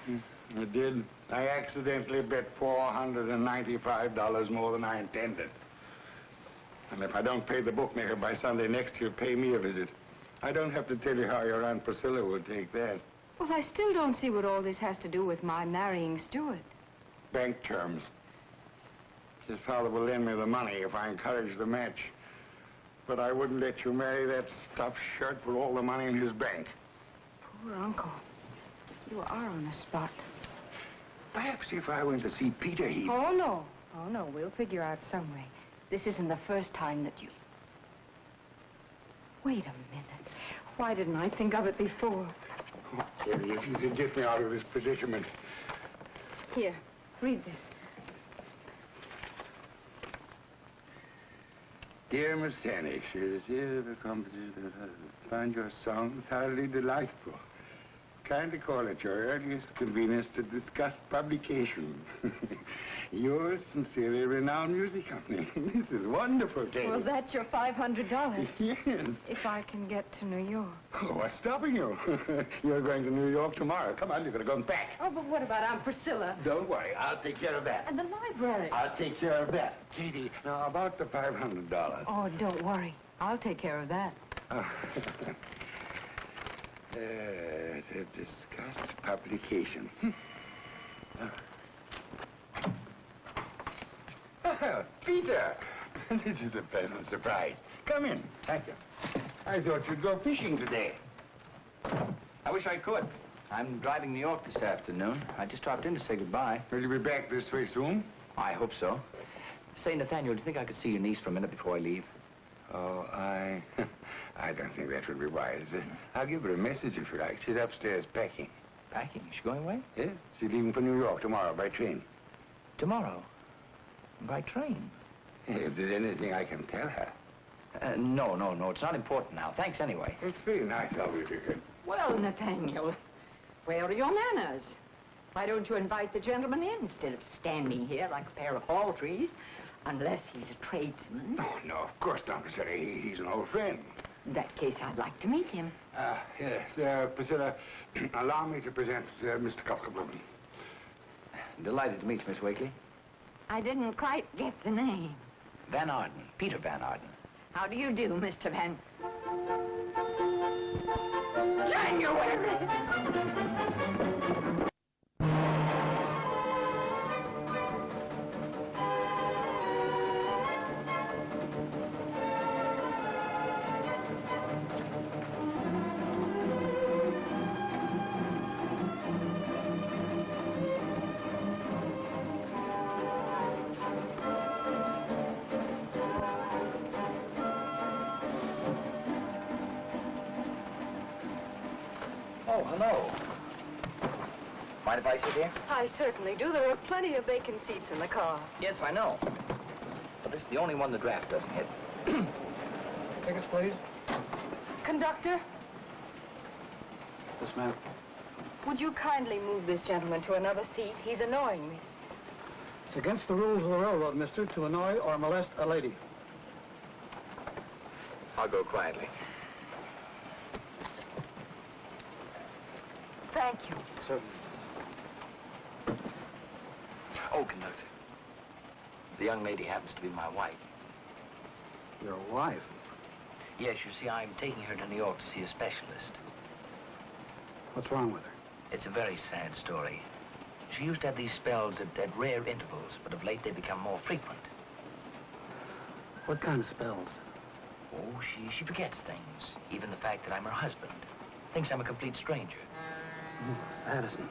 It did. I accidentally bet $495 more than I intended. And if I don't pay the bookmaker by Sunday next, he'll pay me a visit. I don't have to tell you how your Aunt Priscilla will take that. Well, I still don't see what all this has to do with my marrying Stuart. Bank terms. His father will lend me the money if I encourage the match. But I wouldn't let you marry that stuffed shirt for all the money in his bank. Poor Uncle. You are on the spot. Perhaps if I went to see Peter, he'd... Oh, no. Oh, no. We'll figure out some way. This isn't the first time that you... Wait a minute. Why didn't I think of it before? Oh, Katie, if you could get me out of this predicament. Here, read this. Dear Miss Tannish, it is find your song thoroughly delightful. Kindly call at your earliest convenience to discuss publication. Yours sincerely, renowned music company. This is wonderful, Katie. Well, that's your $500. Yes. If I can get to New York. Oh, what's stopping you? You're going to New York tomorrow. Come on, you're going to go back. Oh, but what about Aunt Priscilla? Don't worry, I'll take care of that. And the library. I'll take care of that. Katie, now about the $500. Oh, don't worry. I'll take care of that. To discuss publication. Peter! This is a pleasant surprise. Come in. Thank you. I thought you'd go fishing today. I wish I could. I'm driving New York this afternoon. I just dropped in to say goodbye. Will you be back this way soon? I hope so. Say, Nathaniel, do you think I could see your niece for a minute before I leave? Oh, I don't think that would be wise. I'll give her a message if you like. She's upstairs packing. Packing? Is she going away? Yes, she's leaving for New York tomorrow by train. Tomorrow? By train? If there's anything I can tell her. No. It's not important now. Thanks anyway. It's very nice of you, Dick. Well, Nathaniel, where are your manners? Why don't you invite the gentleman in instead of standing here like a pair of hall trees? Unless he's a tradesman. Oh, no, of course not, Priscilla. He's an old friend. In that case, I'd like to meet him. Yes, Priscilla, allow me to present Mr. Cockleblum. Delighted to meet you, Miss Wakely. I didn't quite get the name. Van Arden. Peter Van Arden. How do you do, Mr. Van... January! Oh, hello. Mind if I sit here? I certainly do. There are plenty of vacant seats in the car. Yes, I know. But this is the only one the draft doesn't hit. Tickets, please. Conductor, Yes, ma'am. would you kindly move this gentleman to another seat? He's annoying me. It's against the rules of the railroad, mister, to annoy or molest a lady. I'll go quietly. Thank you. Certainly. Oh, conductor. The young lady happens to be my wife. Your wife? Yes, you see, I'm taking her to New York to see a specialist. What's wrong with her? It's a very sad story. She used to have these spells at rare intervals, but of late they've become more frequent. What kind of spells? Oh, she forgets things. Even the fact that I'm her husband. Thinks I'm a complete stranger. Addison.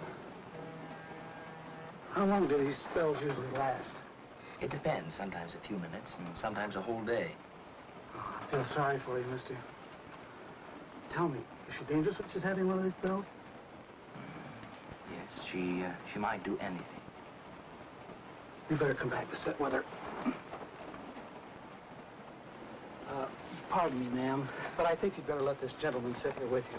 How long do these spells usually last? It depends. Sometimes a few minutes, and sometimes a whole day. Oh, I feel sorry for you, mister. Tell me, is she dangerous when she's having one of these spells? Yes, she might do anything. You better come back to sit with her. Pardon me, ma'am, but I think you'd better let this gentleman sit here with you.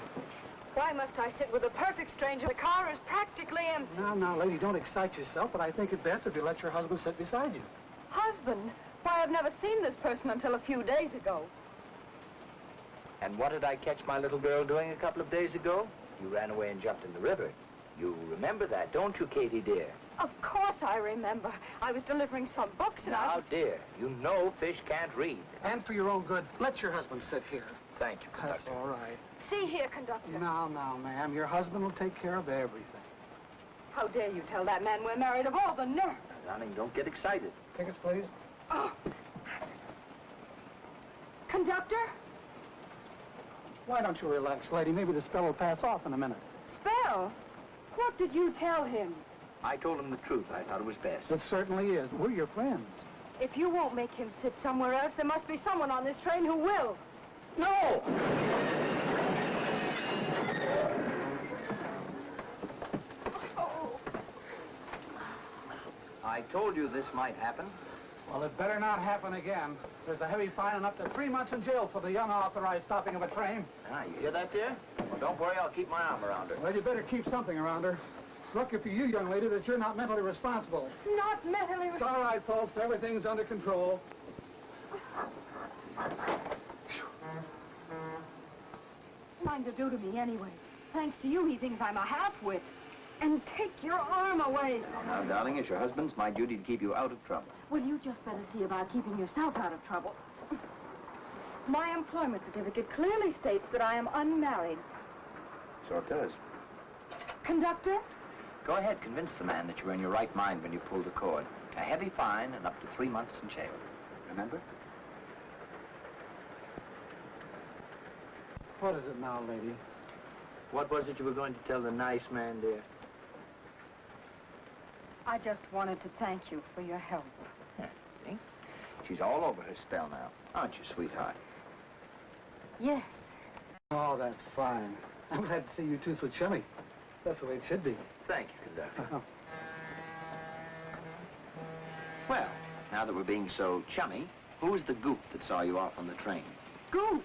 Why must I sit with a perfect stranger? The car is practically empty. Now, lady, don't excite yourself, but I think it best if you let your husband sit beside you. Husband? Why, I've never seen this person until a few days ago. And what did I catch my little girl doing a couple of days ago? You ran away and jumped in the river. You remember that, don't you, Katie, dear? Of course I remember. I was delivering some books and Now, dear, you know fish can't read. And for your own good, let your husband sit here. Thank you, conductor. That's all right. See here, conductor. Now, ma'am, your husband will take care of everything. How dare you tell that man we're married? Of all the nerve. Darling, don't get excited. Tickets, please. Oh. Conductor? Why don't you relax, lady? Maybe the spell will pass off in a minute. Spell? What did you tell him? I told him the truth. I thought it was best. It certainly is. We're your friends. If you won't make him sit somewhere else, there must be someone on this train who will. No! I told you this might happen. Well, it better not happen again. There's a heavy fine and up to 3 months in jail for the unauthorized stopping of a train. Ah, you hear that, dear? Well, don't worry. I'll keep my arm around her. Well, you better keep something around her. It's lucky for you, young lady, that you're not mentally responsible. Not mentally It's all right, folks. Everything's under control. Trying to do to me anyway. Thanks to you, he thinks I'm a half-wit. And take your arm away. Now, darling, it's your husband's my duty to keep you out of trouble. Well, you just better see about keeping yourself out of trouble. My employment certificate clearly states that I am unmarried. So it does. Conductor? Go ahead, convince the man that you were in your right mind when you pulled the cord. A heavy fine and up to 3 months in jail. Remember? What is it now, lady? What was it you were going to tell the nice man, dear? I just wanted to thank you for your help. Yeah, see? She's all over her spell now. Aren't you, sweetheart? Yes. Oh, that's fine. I'm glad to see you two so chummy. That's the way it should be. Thank you, conductor. Well, now that we're being so chummy, who was the goop that saw you off on the train? Goop?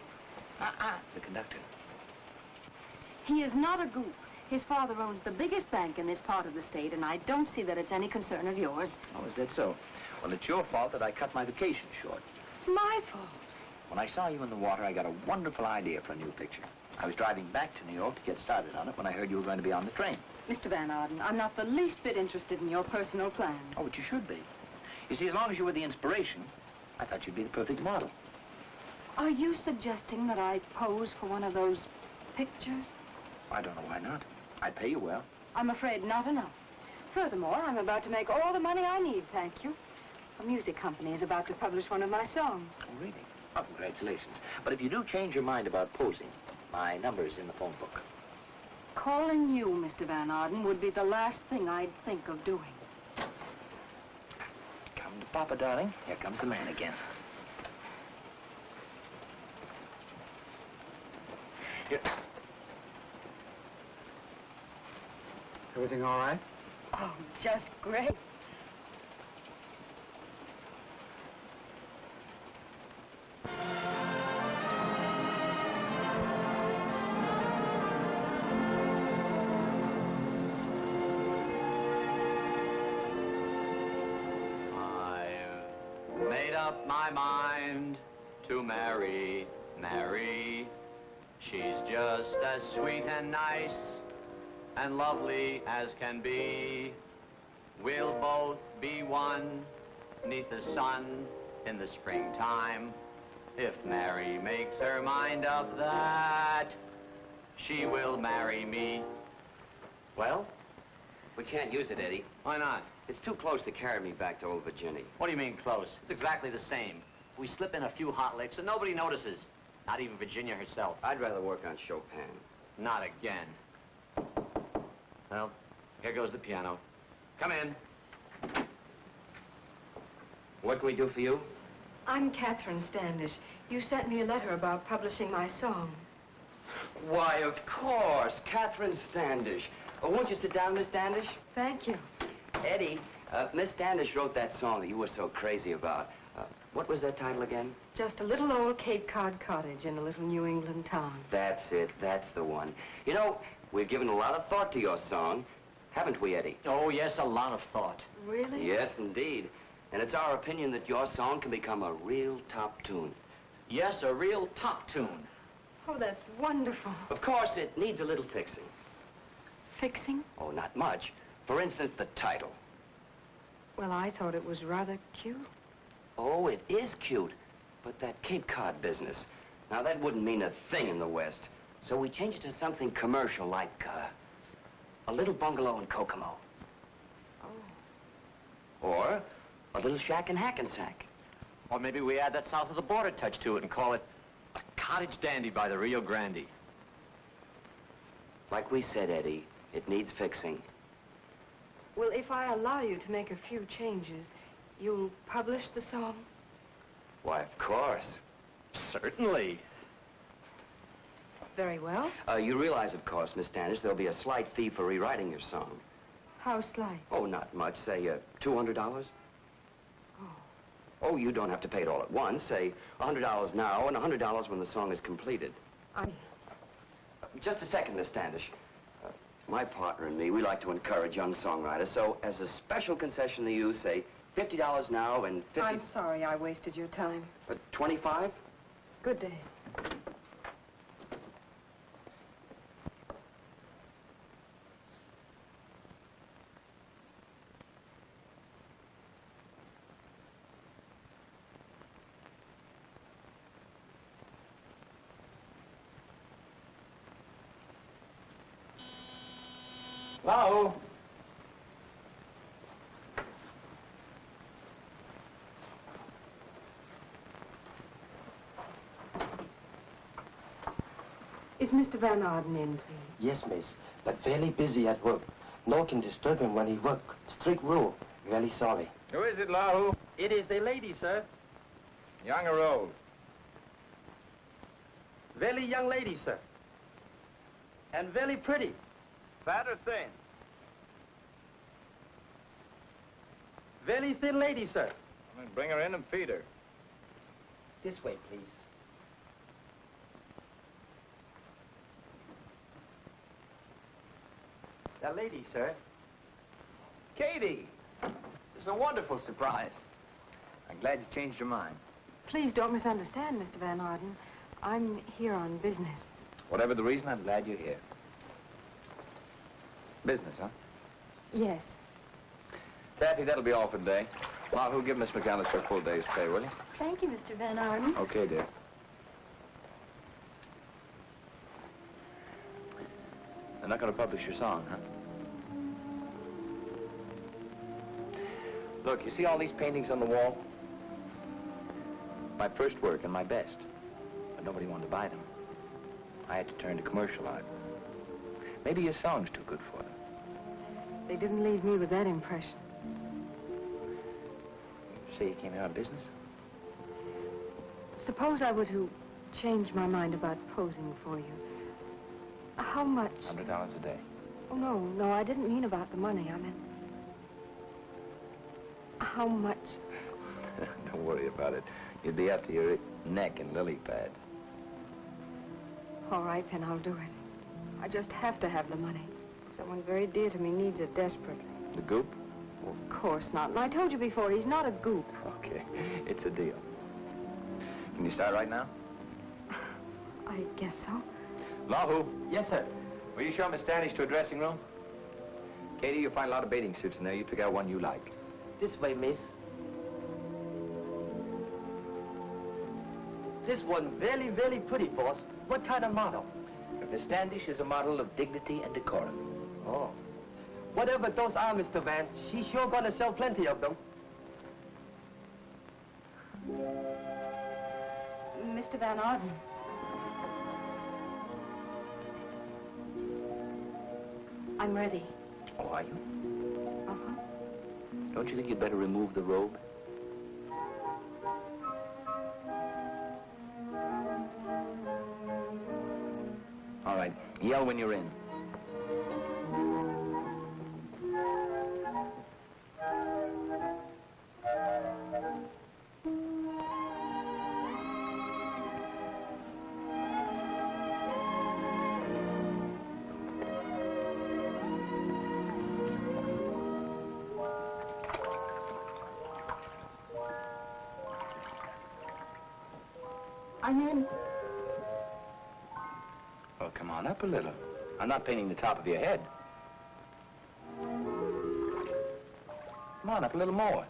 The conductor. He is not a goop. His father owns the biggest bank in this part of the state, and I don't see that it's any concern of yours. Oh, is that so? Well, it's your fault that I cut my vacation short. My fault? When I saw you in the water, I got a wonderful idea for a new picture. I was driving back to New York to get started on it when I heard you were going to be on the train. Mr. Van Arden, I'm not the least bit interested in your personal plans. Oh, but you should be. You see, as long as you were the inspiration, I thought you'd be the perfect model. Are you suggesting that I pose for one of those pictures? I don't know why not. I'd pay you well. I'm afraid not enough. Furthermore, I'm about to make all the money I need, thank you. A music company is about to publish one of my songs. Oh, really? Oh, congratulations. But if you do change your mind about posing, my number's in the phone book. Calling you, Mr. Van Arden, would be the last thing I'd think of doing. Come to Papa, darling. Here comes the man again. Here. Everything all right? Oh, just great. I've made up my mind to marry Mary. She's just as sweet and nice and lovely as can be. We'll both be one 'neath the sun in the springtime. If Mary makes her mind up that she will marry me. Well, we can't use it, Eddie. Why not? It's too close to carry me back to old Virginia. What do you mean close? It's exactly the same. We slip in a few hot licks and nobody notices. Not even Virginia herself. I'd rather work on Chopin. Not again. Well, here goes the piano. Come in. What can we do for you? I'm Catherine Standish. You sent me a letter about publishing my song. Why, of course, Catherine Standish. Oh, won't you sit down, Miss Standish? Thank you. Eddie, Miss Standish wrote that song that you were so crazy about. What was that title again? Just a little old Cape Cod cottage in a little New England town. That's it. That's the one. You know, we've given a lot of thought to your song, haven't we, Eddie? Oh, yes, a lot of thought. Really? Yes, indeed. And it's our opinion that your song can become a real top tune. Yes, a real top tune. Oh, that's wonderful. Of course, it needs a little fixing. Fixing? Oh, not much. For instance, the title. Well, I thought it was rather cute. Oh, it is cute. But that Cape Cod business, now that wouldn't mean a thing in the West. So we changed it to something commercial, like a little bungalow in Kokomo. Oh. Or a little shack in Hackensack. Or maybe we add that south of the border touch to it and call it a cottage dandy by the Rio Grande. Like we said, Eddie, it needs fixing. Well, if I allow you to make a few changes, you'll publish the song? Why, of course. Certainly. Very well. You realize, of course, Miss Standish, there'll be a slight fee for rewriting your song. How slight? Oh, not much. Say, $200? Oh. Oh, you don't have to pay it all at once. Say, $100 now and $100 when the song is completed. Just a second, Miss Standish. My partner and me, we like to encourage young songwriters, so as a special concession to you, say, $50 now and $50... I'm sorry I wasted your time. 25? Good day. Hello? Is Mr. Van Arden in, please? Yes, miss, but very busy at work. No can disturb him when he work. Strict rule. Very sorry. Who is it, Lahu? It is a lady, sir. Young or old? Very young lady, sir. And very pretty. Fat or thin? Very thin lady, sir. Well, then bring her in and feed her. This way, please. The lady, sir. Katie! It's a wonderful surprise. I'm glad you changed your mind. Please don't misunderstand, Mr. Van Arden. I'm here on business. Whatever the reason, I'm glad you're here. Business, huh? Yes. Taffy, that'll be all for today. Lahu, give Miss McAllister a full day's pay, will you? Thank you, Mr. Van Arden. Okay, dear. They're not going to publish your song, huh? Look, you see all these paintings on the wall? My first work and my best. But nobody wanted to buy them. I had to turn to commercial art. Maybe your song's too good for them. They didn't leave me with that impression. Say you came out of business? Suppose I were to change my mind about posing for you. How much? $100 a day. Oh, no, I didn't mean about the money. I meant... How much? Don't worry about it. You'd be up to your neck in lily pads. All right, then I'll do it. I just have to have the money. Someone very dear to me needs it desperately. The goop? Well, of course not. And I told you before, he's not a goop. Okay, it's a deal. Can you start right now? I guess so. Lahu. Yes, sir. Will you show Miss Standish to a dressing room? Katie, you'll find a lot of bathing suits in there. You pick out one you like. This way, miss. This one very, very pretty, boss. What kind of model? Miss Standish is a model of dignity and decorum. Oh. Whatever those are, Mr. Van, she's sure gonna sell plenty of them. Mr. Van Arden. I'm ready. Oh, are you? Uh-huh. Don't you think you'd better remove the robe? All right. Yell when you're in. I'm in. Well, come on up a little. I'm not painting the top of your head. Come on up a little more.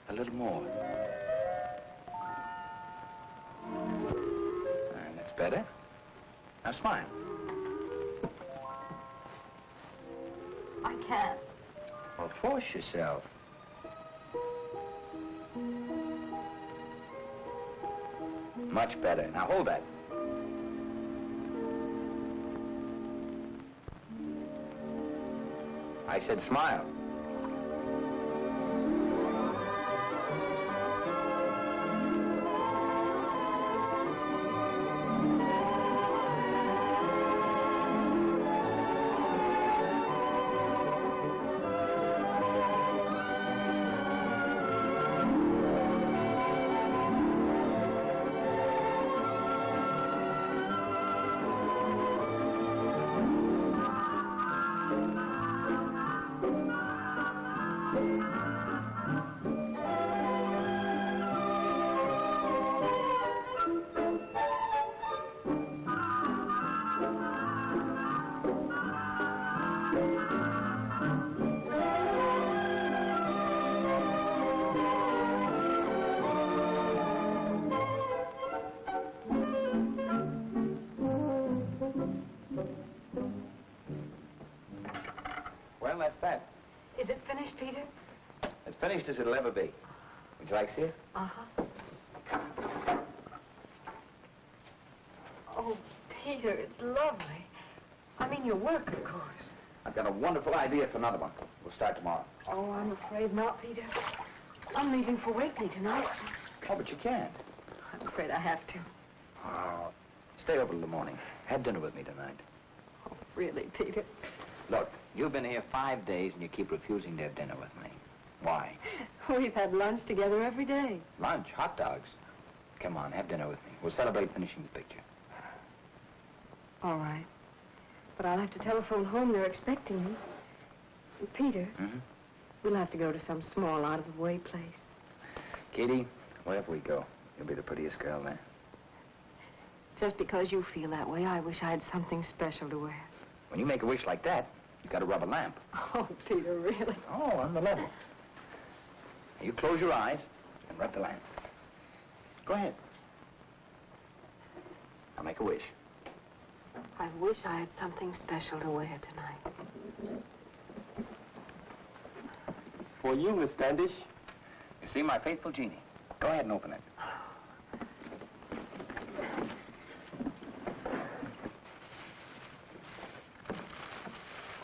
A little more. And that's better. Now smile. I can't. Well, force yourself. Much better. Now hold that. I said smile. Well, that's that. Is it finished, Peter? As finished as it'll ever be. Would you like to see it? Uh-huh. Oh, Peter, it's lovely. I mean, your work, of course. I've got a wonderful idea for another one. We'll start tomorrow. Oh, I'm afraid not, Peter. I'm leaving for Wakely tonight. Oh, but you can't. I'm afraid I have to. Oh, stay over till the morning. Have dinner with me tonight. Oh, really, Peter? Look, you've been here 5 days and you keep refusing to have dinner with me. Why? We've had lunch together every day. Lunch? Hot dogs? Come on, have dinner with me. We'll celebrate finishing the picture. All right. But I'll have to telephone home. They're expecting me. Peter, we'll have to go to some small, out-of-the-way place. Katie, wherever we go, you'll be the prettiest girl there. Just because you feel that way, I wish I had something special to wear. When you make a wish like that, you got to rub a lamp. Oh, Peter, really? Oh, on the level. You close your eyes and rub the lamp. Go ahead. I'll make a wish. I wish I had something special to wear tonight. For you, Miss Standish. You see, my faithful genie. Go ahead and open it.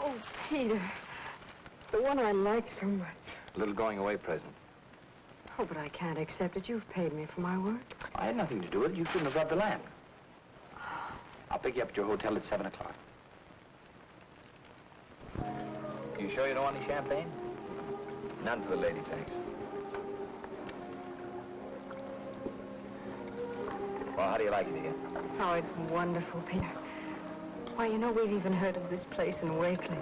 Oh, Peter. The one I like so much. A little going-away present. Oh, but I can't accept it. You've paid me for my work. I had nothing to do with it. You shouldn't have rubbed the lamp. I'll pick you up at your hotel at 7 o'clock. You sure you don't want any champagne? None for the lady, thanks. Well, how do you like it here? Oh, it's wonderful, Peter. Why, you know, we've even heard of this place in Wakely.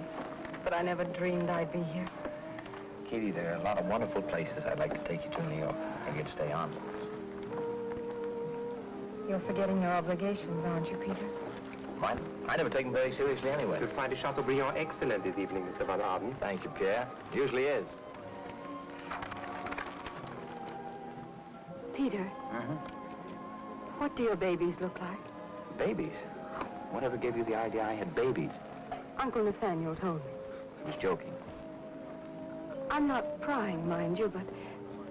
But I never dreamed I'd be here. Katie, there are a lot of wonderful places I'd like to take you to in New York. And you'd stay on. You're forgetting your obligations, aren't you, Peter? Mine? I never take them very seriously anyway. You'll find a Chateaubriand excellent this evening, Mr. Van Arden. Thank you, Pierre. Usually is. Peter. What do your babies look like? Babies? Whatever gave you the idea I had babies? Uncle Nathaniel told me. I was joking. I'm not prying, mind you, but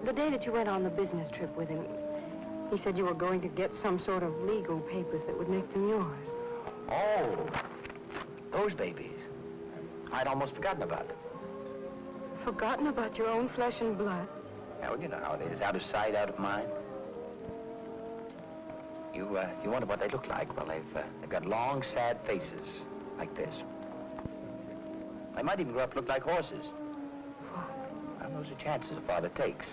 the day that you went on the business trip with him, he said you were going to get some sort of legal papers that would make them yours. Oh, those babies. I'd almost forgotten about them. Forgotten about your own flesh and blood? Yeah, well, you know how it is. Out of sight, out of mind. You wonder what they look like. Well, they've got long, sad faces, like this. They might even grow up to look like horses. Well, those are chances a father takes.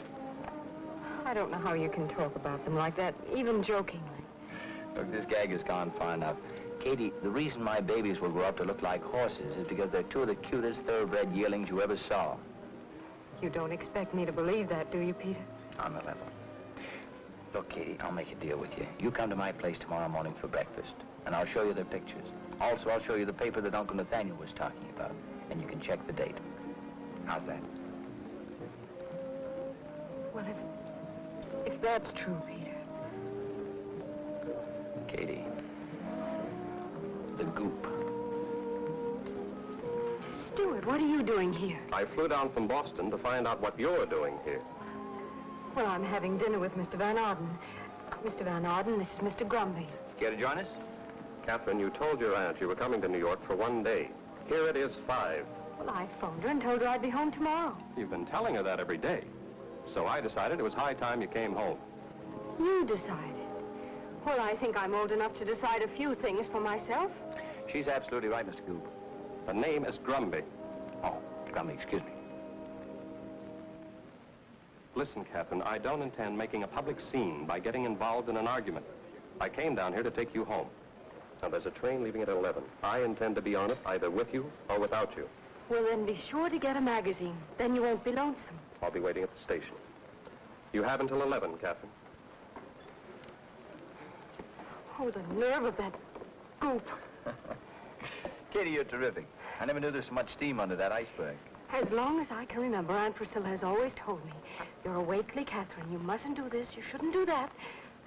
I don't know how you can talk about them like that, even jokingly. Look, this gag has gone far enough. Katie, the reason my babies will grow up to look like horses is because they're two of the cutest thoroughbred yearlings you ever saw. You don't expect me to believe that, do you, Peter? On the level. Look, Katie, I'll make a deal with you. You come to my place tomorrow morning for breakfast, and I'll show you their pictures. Also, I'll show you the paper that Uncle Nathaniel was talking about, and you can check the date. How's that? Well, if that's true, Peter. Katie, the goop. Stuart, what are you doing here? I flew down from Boston to find out what you're doing here. Well, I'm having dinner with Mr. Van Arden. Mr. Van Arden, this is Mr. Grumby. Care to join us? Catherine, you told your aunt you were coming to New York for 1 day. Here it is 5. Well, I phoned her and told her I'd be home tomorrow. You've been telling her that every day. So I decided it was high time you came home. You decided? Well, I think I'm old enough to decide a few things for myself. She's absolutely right, Mr. Goop. The name is Grumby. Oh, Grumby, excuse me. Listen, Catherine, I don't intend making a public scene by getting involved in an argument. I came down here to take you home. Now, there's a train leaving at 11. I intend to be on it either with you or without you. Well, then be sure to get a magazine. Then you won't be lonesome. I'll be waiting at the station. You have until 11, Catherine. Oh, the nerve of that goop. Katie, you're terrific. I never knew there was so much steam under that iceberg. As long as I can remember, Aunt Priscilla has always told me, you're a Wakely Catherine. You mustn't do this. You shouldn't do that.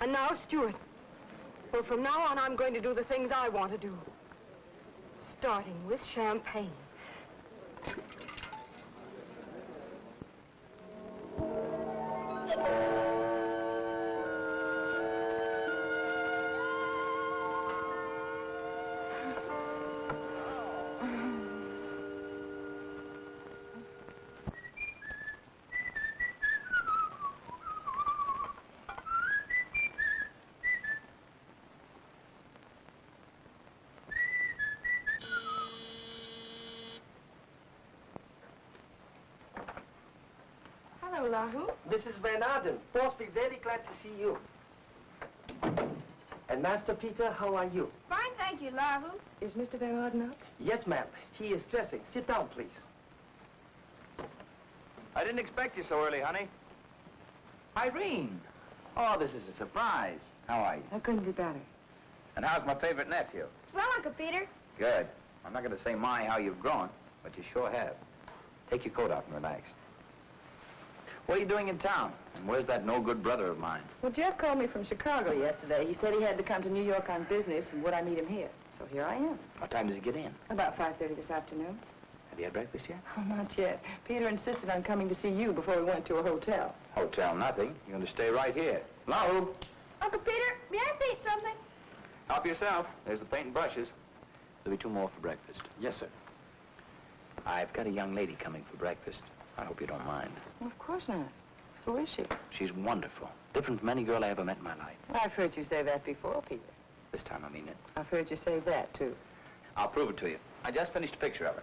And now, Stuart. Well, from now on, I'm going to do the things I want to do. Starting with champagne. Hello, Lahu. Mrs. Van Arden, boss be very glad to see you. And Master Peter, how are you? Fine, thank you, Lahu. Is Mr. Van Arden up? Yes, ma'am. He is dressing. Sit down, please. I didn't expect you so early, honey. Irene! Oh, this is a surprise. How are you? I couldn't be better. And how's my favorite nephew? Swell, Uncle Peter. Good. I'm not going to say how you've grown, but you sure have. Take your coat off and relax. What are you doing in town? And where's that no-good brother of mine? Well, Jeff called me from Chicago yesterday. He said he had to come to New York on business, and would I meet him here? So here I am. What time does he get in? About 5:30 this afternoon. Have you had breakfast yet? Oh, not yet. Peter insisted on coming to see you before we went to a hotel. Hotel, nothing. You're going to stay right here. Lahu! Uncle Peter, may I paint something? Help yourself. There's the paint and brushes. There'll be 2 more for breakfast. Yes, sir. I've got a young lady coming for breakfast. I hope you don't mind. Well, of course not. Who is she? She's wonderful. Different from any girl I ever met in my life. I've heard you say that before, Peter. This time I mean it. I've heard you say that, too. I'll prove it to you. I just finished a picture of her.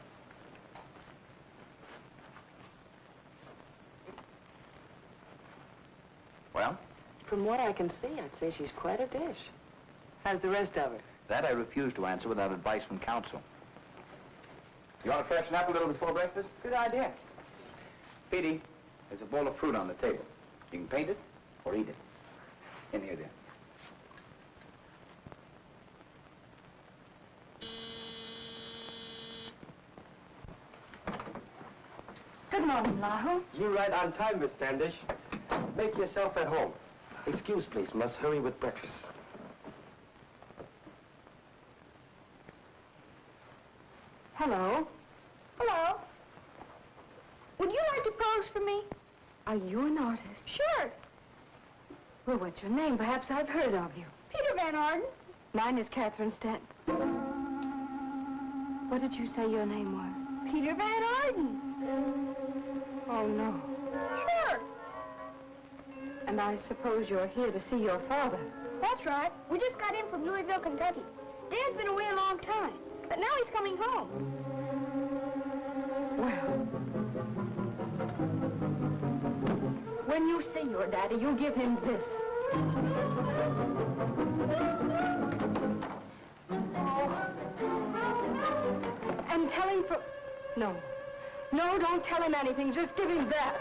Well? From what I can see, I'd say she's quite a dish. How's the rest of her? That I refuse to answer without advice from counsel. You want to freshen up a little before breakfast? Good idea. Petey, there's a bowl of fruit on the table. You can paint it or eat it. In here, dear. Good morning, Lahu. You right on time, Miss Standish. Make yourself at home. Excuse, please. Must hurry with breakfast. Hello. Hello. Would you like to pose for me? Are you an artist? Sure. Well, what's your name? Perhaps I've heard of you. Peter Van Arden. Mine is Catherine Stanton. What did you say your name was? Peter Van Arden. Oh, no. Sure. And I suppose you're here to see your father. That's right. We just got in from Louisville, Kentucky. Dad's been away a long time, but now he's coming home. Well, when you see your daddy, you give him this. And tell him for... No. No, don't tell him anything. Just give him that.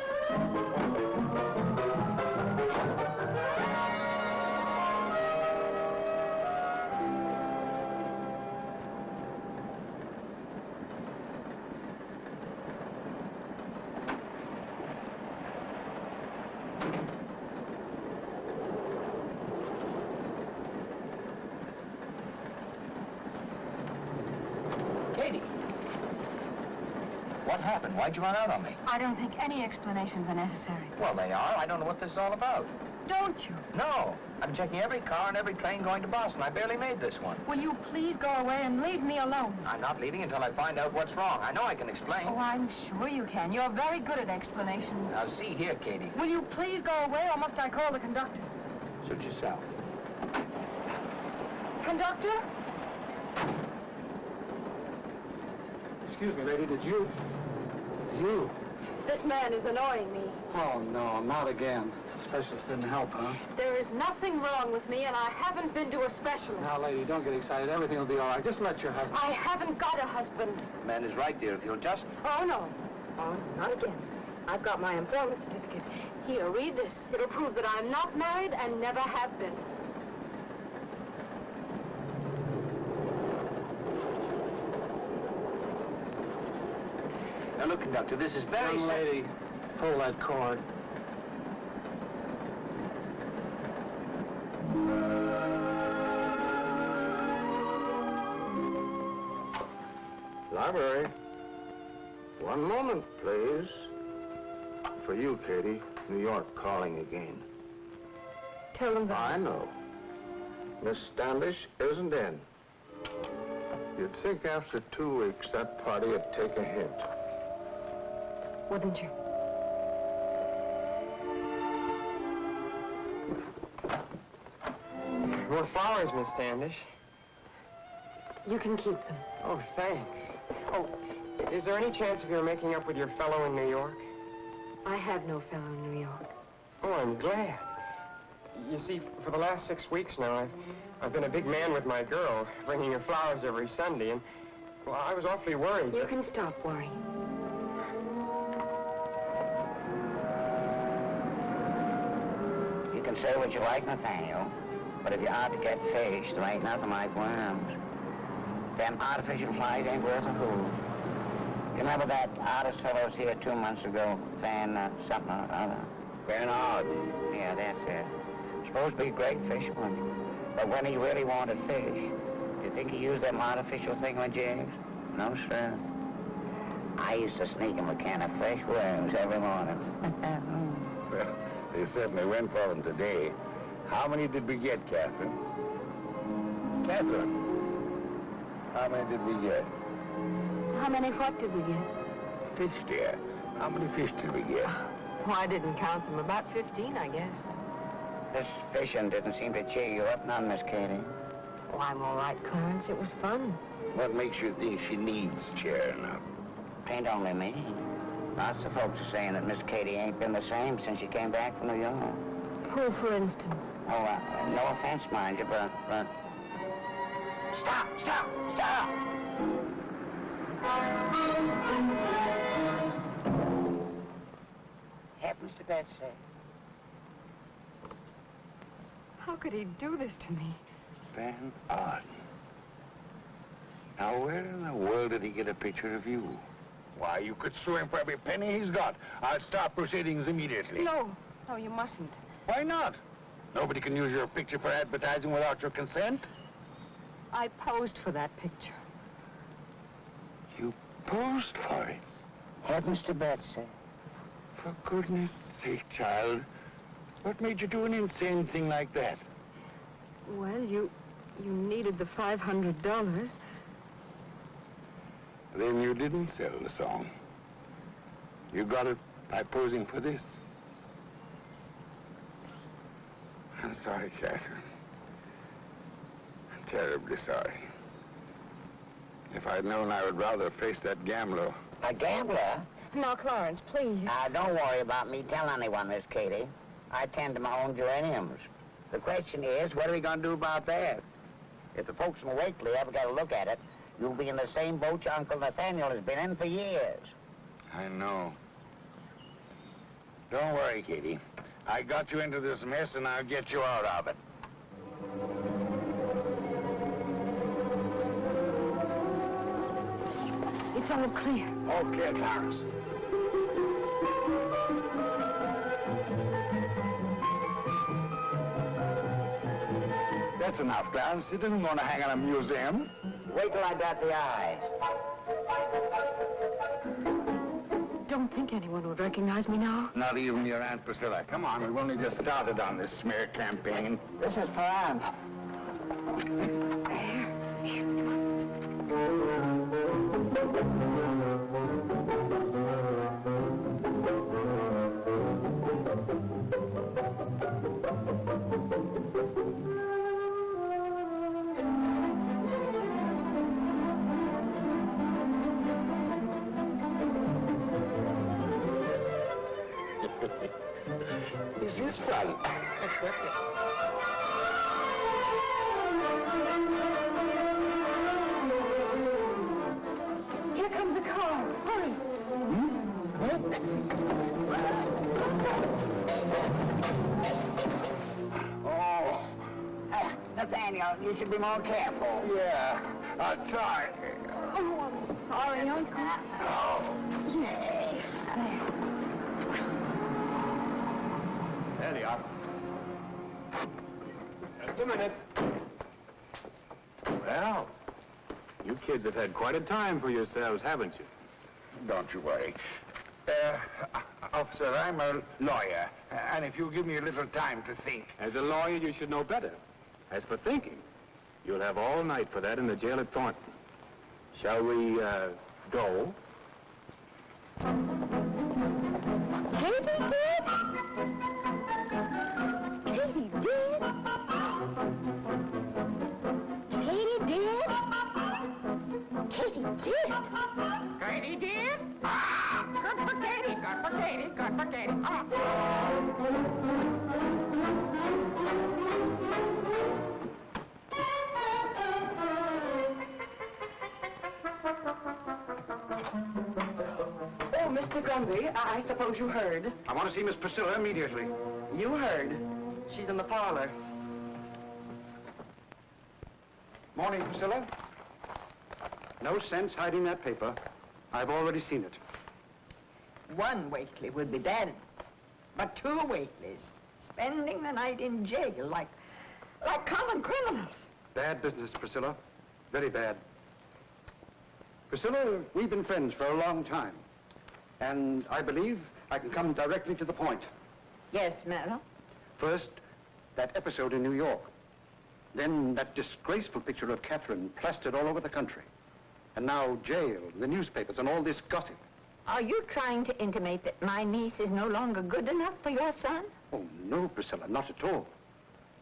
Katie! What happened? Why'd you run out on me? I don't think any explanations are necessary. Well, they are. I don't know what this is all about. Don't you? No. I'm checking every car and every train going to Boston. I barely made this one. Will you please go away and leave me alone? I'm not leaving until I find out what's wrong. I know I can explain. Oh, I'm sure you can. You're very good at explanations. Now, see here, Katie. Will you please go away, or must I call the conductor? Suit yourself. Conductor? Excuse me, lady, did you? You? This man is annoying me. Oh, no, not again. Specialist didn't help, huh? There is nothing wrong with me, and I haven't been to a specialist. Now, lady, don't get excited. Everything will be all right. Just let your husband... I haven't got a husband. The man is right, dear. If you'll just... Oh, no. Oh, not again. I've got my employment certificate. Here, read this. It'll prove that I'm not married and never have been. Now, look, conductor, this is very... Young lady, pull that cord. Library. One moment, please. For you, Katie. New York calling again. Tell them that. I know. Miss Standish isn't in. You'd think after 2 weeks that party would take a hint. Wouldn't you? More flowers, Miss Standish. You can keep them. Oh, thanks. Oh, is there any chance of your making up with your fellow in New York? I have no fellow in New York. Oh, I'm glad. You see, for the last 6 weeks now, I've been a big man with my girl, bringing her flowers every Sunday, and, well, I was awfully worried. You can stop worrying. You can say what you like, Nathaniel, but if you're out to get fish, there ain't nothing like worms. Them artificial flies ain't worth a hoot. You remember that artist fellow was here 2 months ago, saying something or other? Bernard. Yeah, that's it. Supposed to be a great fisherman. But when he really wanted fish, do you think he used them artificial thingamajigs? No, sir. I used to sneak him a can of fresh worms every morning. Well, they certainly went for them today. How many did we get, Catherine? Catherine, how many did we get? How many what did we get? Fish, dear. How many fish did we get? Oh, I didn't count them. About 15, I guess. This fishing didn't seem to cheer you up none, Miss Katie. Oh, I'm all right, Clarence. It was fun. What makes you think she needs cheering up? Ain't only me. Lots of folks are saying that Miss Katie ain't been the same since she came back from New York. Who, for instance? Oh, no offense, mind you, but... Stop! Stop! Stop! Heavens to Betsy. How could he do this to me? Van Arden. Now, where in the world did he get a picture of you? Why, you could sue him for every penny he's got. I'll stop proceedings immediately. No. No, you mustn't. Why not? Nobody can use your picture for advertising without your consent. I posed for that picture. You posed for it? Heavens to Betsy. For goodness sake, child. What made you do an insane thing like that? Well, you needed the $500. Then you didn't sell the song. You got it by posing for this. I'm sorry, Catherine. I'm terribly sorry. If I'd known, I would rather face that gambler. A gambler? Now, Clarence, please. Now, don't worry about me telling anyone, Miss Katie. I tend to my own geraniums. The question is, what are we going to do about that? If the folks from Wakely ever got a look at it, you'll be in the same boat your Uncle Nathaniel has been in for years. I know. Don't worry, Katie. I got you into this mess, and I'll get you out of it. It's all clear. All clear, Clarence. That's enough, Clarence. It isn't going to hang in a museum. Wait till I dot the I. Don't think anyone would recognize me now. Not even your Aunt Priscilla. Come on, we've only just started on this smear campaign. This is for Aunt. This is fun. Here comes a car. Hurry. Oh. Nathaniel, you should be more careful. Yeah, I'll try. Oh, I'm sorry, Uncle. Oh. Yes. There they are. Just a minute. Well, you kids have had quite a time for yourselves, haven't you? Don't you worry. Officer, I'm a lawyer, and if you give me a little time to think... As a lawyer, you should know better. As for thinking, you'll have all night for that in the jail at Thornton. Shall we, go? Katie did? Katie did? Katie did? Katie did? Katie did? Ah! Good for Katie, good for Katie, good for Katie. Ah. Oh, Mr. Gumby, I suppose you heard. I want to see Miss Priscilla immediately. You heard. She's in the parlor. Morning, Priscilla. No sense hiding that paper. I've already seen it. One Wakely will be dead, but two Wakeleys spending the night in jail like common criminals. Bad business, Priscilla. Very bad. Priscilla, we've been friends for a long time. And I believe I can come directly to the point. Yes, madam. First, that episode in New York. Then that disgraceful picture of Catherine plastered all over the country. And now jail, the newspapers, and all this gossip. Are you trying to intimate that my niece is no longer good enough for your son? Oh, no, Priscilla, not at all.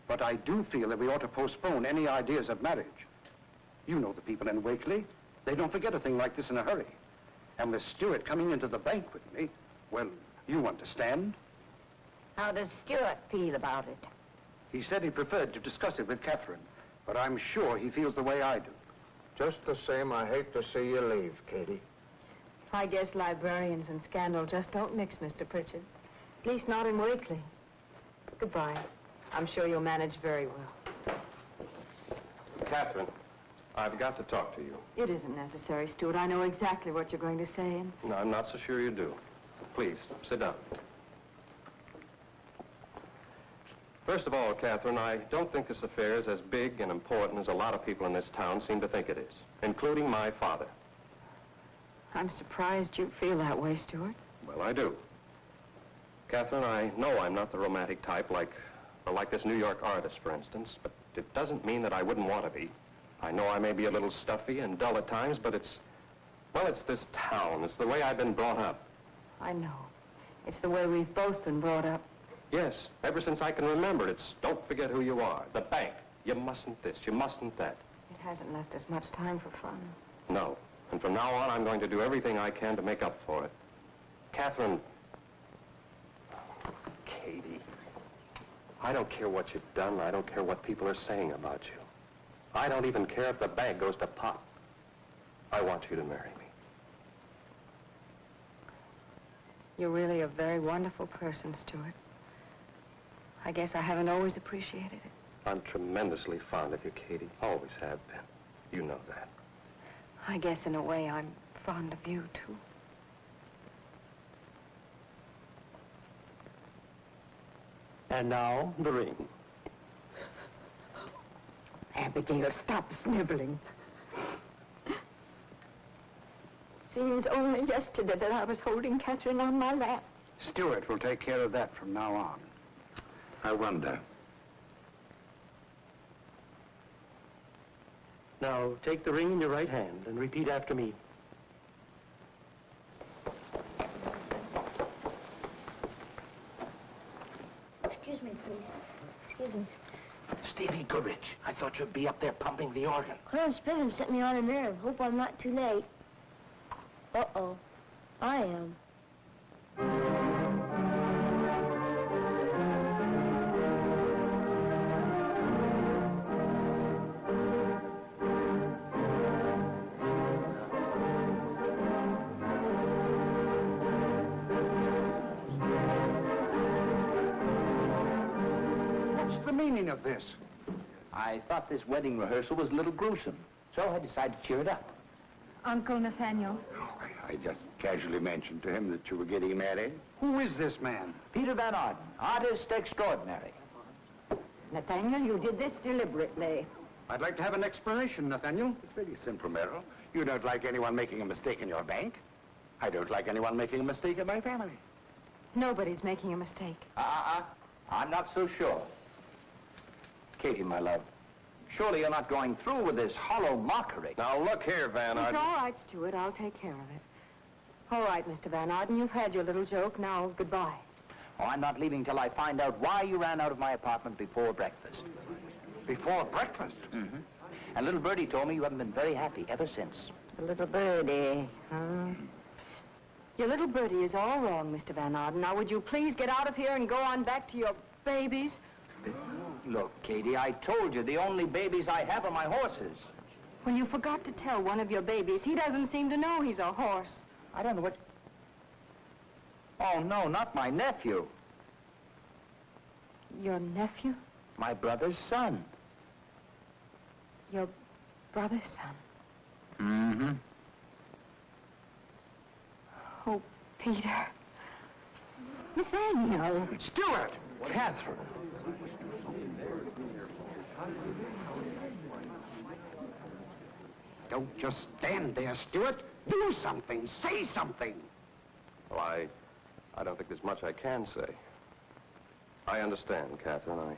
But I do feel that we ought to postpone any ideas of marriage. You know the people in Wakely. They don't forget a thing like this in a hurry. And with Stewart coming into the bank with me, well, you understand. How does Stewart feel about it? He said he preferred to discuss it with Catherine, but I'm sure he feels the way I do. Just the same, I hate to see you leave, Katie. I guess librarians and scandal just don't mix, Mr. Pritchard. At least not in Wakely. Goodbye. I'm sure you'll manage very well. Catherine, I've got to talk to you. It isn't necessary, Stuart. I know exactly what you're going to say, and... No, I'm not so sure you do. Please, sit down. First of all, Catherine, I don't think this affair is as big and important as a lot of people in this town seem to think it is, including my father. I'm surprised you feel that way, Stuart. Well, I do. Catherine, I know I'm not the romantic type like this New York artist, for instance, but it doesn't mean that I wouldn't want to be. I know I may be a little stuffy and dull at times, but it's this town. It's the way I've been brought up. I know. It's the way we've both been brought up. Yes, ever since I can remember, it's don't forget who you are. The bank. You mustn't this, you mustn't that. It hasn't left us much time for fun. No. And from now on, I'm going to do everything I can to make up for it. Catherine. Katie. I don't care what you've done. I don't care what people are saying about you. I don't even care if the bank goes to pot. I want you to marry me. You're really a very wonderful person, Stuart. I guess I haven't always appreciated it. I'm tremendously fond of you, Katie. Always have been. You know that. I guess in a way I'm fond of you, too. And now, the ring. Abigail, stop sniveling. Seems only yesterday that I was holding Catherine on my lap. Stewart will take care of that from now on. I wonder. Now, take the ring in your right hand and repeat after me. Excuse me, please. Excuse me. Stevie Goodrich, I thought you'd be up there pumping the organ. Clarence Bivens sent me on a nerve. Hope I'm not too late. Uh-oh. I am. What's the meaning of this? I thought this wedding rehearsal was a little gruesome, so I decided to cheer it up. Uncle Nathaniel. I just casually mentioned to him that you were getting married. Who is this man? Peter Van Arden, artist extraordinary. Nathaniel, you did this deliberately. I'd like to have an explanation, Nathaniel. It's very simple, Merrill. You don't like anyone making a mistake in your bank. I don't like anyone making a mistake in my family. Nobody's making a mistake. I'm not so sure. Katie, my love, surely you're not going through with this hollow mockery. Now, look here, Van It's Arden. all right, Stuart. I'll take care of it. All right, Mr. Van Arden, you've had your little joke. Now, goodbye. Oh, I'm not leaving till I find out why you ran out of my apartment before breakfast. Before breakfast? Mm-hmm. And little Birdie told me you haven't been very happy ever since. The little birdie, huh? Your little birdie is all wrong, Mr. Van Arden. Now, would you please get out of here and go on back to your babies? Look, Katie, I told you the only babies I have are my horses. Well, you forgot to tell one of your babies. He doesn't seem to know he's a horse. I don't know what... Oh, no, not my nephew. Your nephew? My brother's son. Your brother's son? Mm-hmm. Oh, Peter. Nathaniel. Stuart! Catherine. Don't just stand there, Stuart. Do something. Say something. Well, I don't think there's much I can say. I understand, Catherine.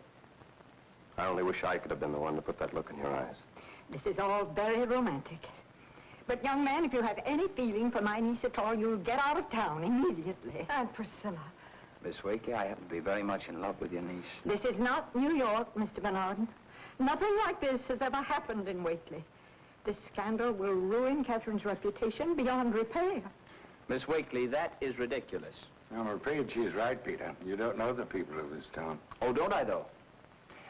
I only wish I could have been the one to put that look in your eyes. This is all very romantic. But, young man, if you have any feeling for my niece at all, you'll get out of town immediately. Aunt Priscilla. Miss Wakely, I happen to be very much in love with your niece. This is not New York, Mr. Van Arden. Nothing like this has ever happened in Wakely. This scandal will ruin Catherine's reputation beyond repair. Miss Wakely, that is ridiculous. I'm afraid she's right, Peter. You don't know the people of this town. Oh, don't I, though?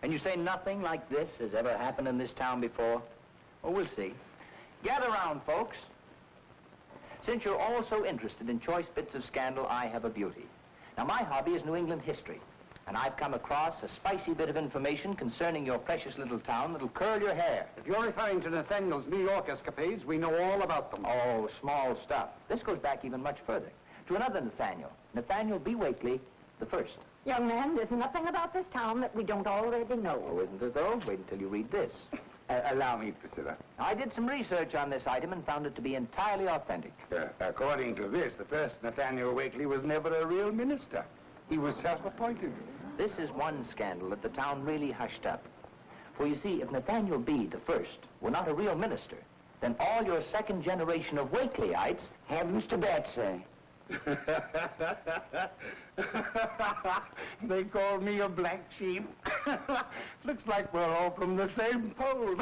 And you say nothing like this has ever happened in this town before? Oh, we'll see. Gather round, folks. Since you're all so interested in choice bits of scandal, I have a beauty. Now, my hobby is New England history, and I've come across a spicy bit of information concerning your precious little town that'll curl your hair. If you're referring to Nathaniel's New York escapades, we know all about them. Oh, small stuff. This goes back even much further, to another Nathaniel, Nathaniel B. Wakely the first. Young man, there's nothing about this town that we don't already know. Oh, isn't it, though? Wait until you read this. Allow me, Priscilla. I did some research on this item and found it to be entirely authentic. According to this, the first Nathaniel Wakely was never a real minister. He was self-appointed. This is one scandal that the town really hushed up. For you see, if Nathaniel B. the first were not a real minister, then all your second generation of Wakelyites... Heavens to Betsy. They call me a black sheep. Looks like we're all from the same pole.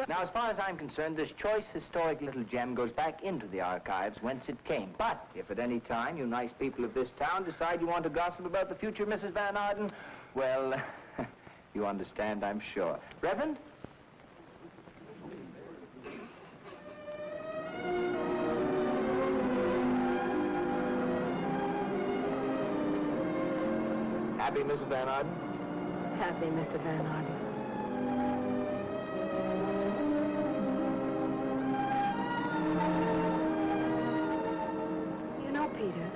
Now, as far as I'm concerned, this choice historic little gem goes back into the archives whence it came. But if at any time you nice people of this town decide you want to gossip about the future Mrs. Van Arden, well, you understand, I'm sure. Reverend? Happy, Mrs. Van Arden? Happy, Mr. Van Arden. You know, Peter,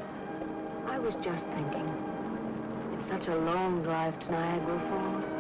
I was just thinking, it's such a long drive to Niagara Falls.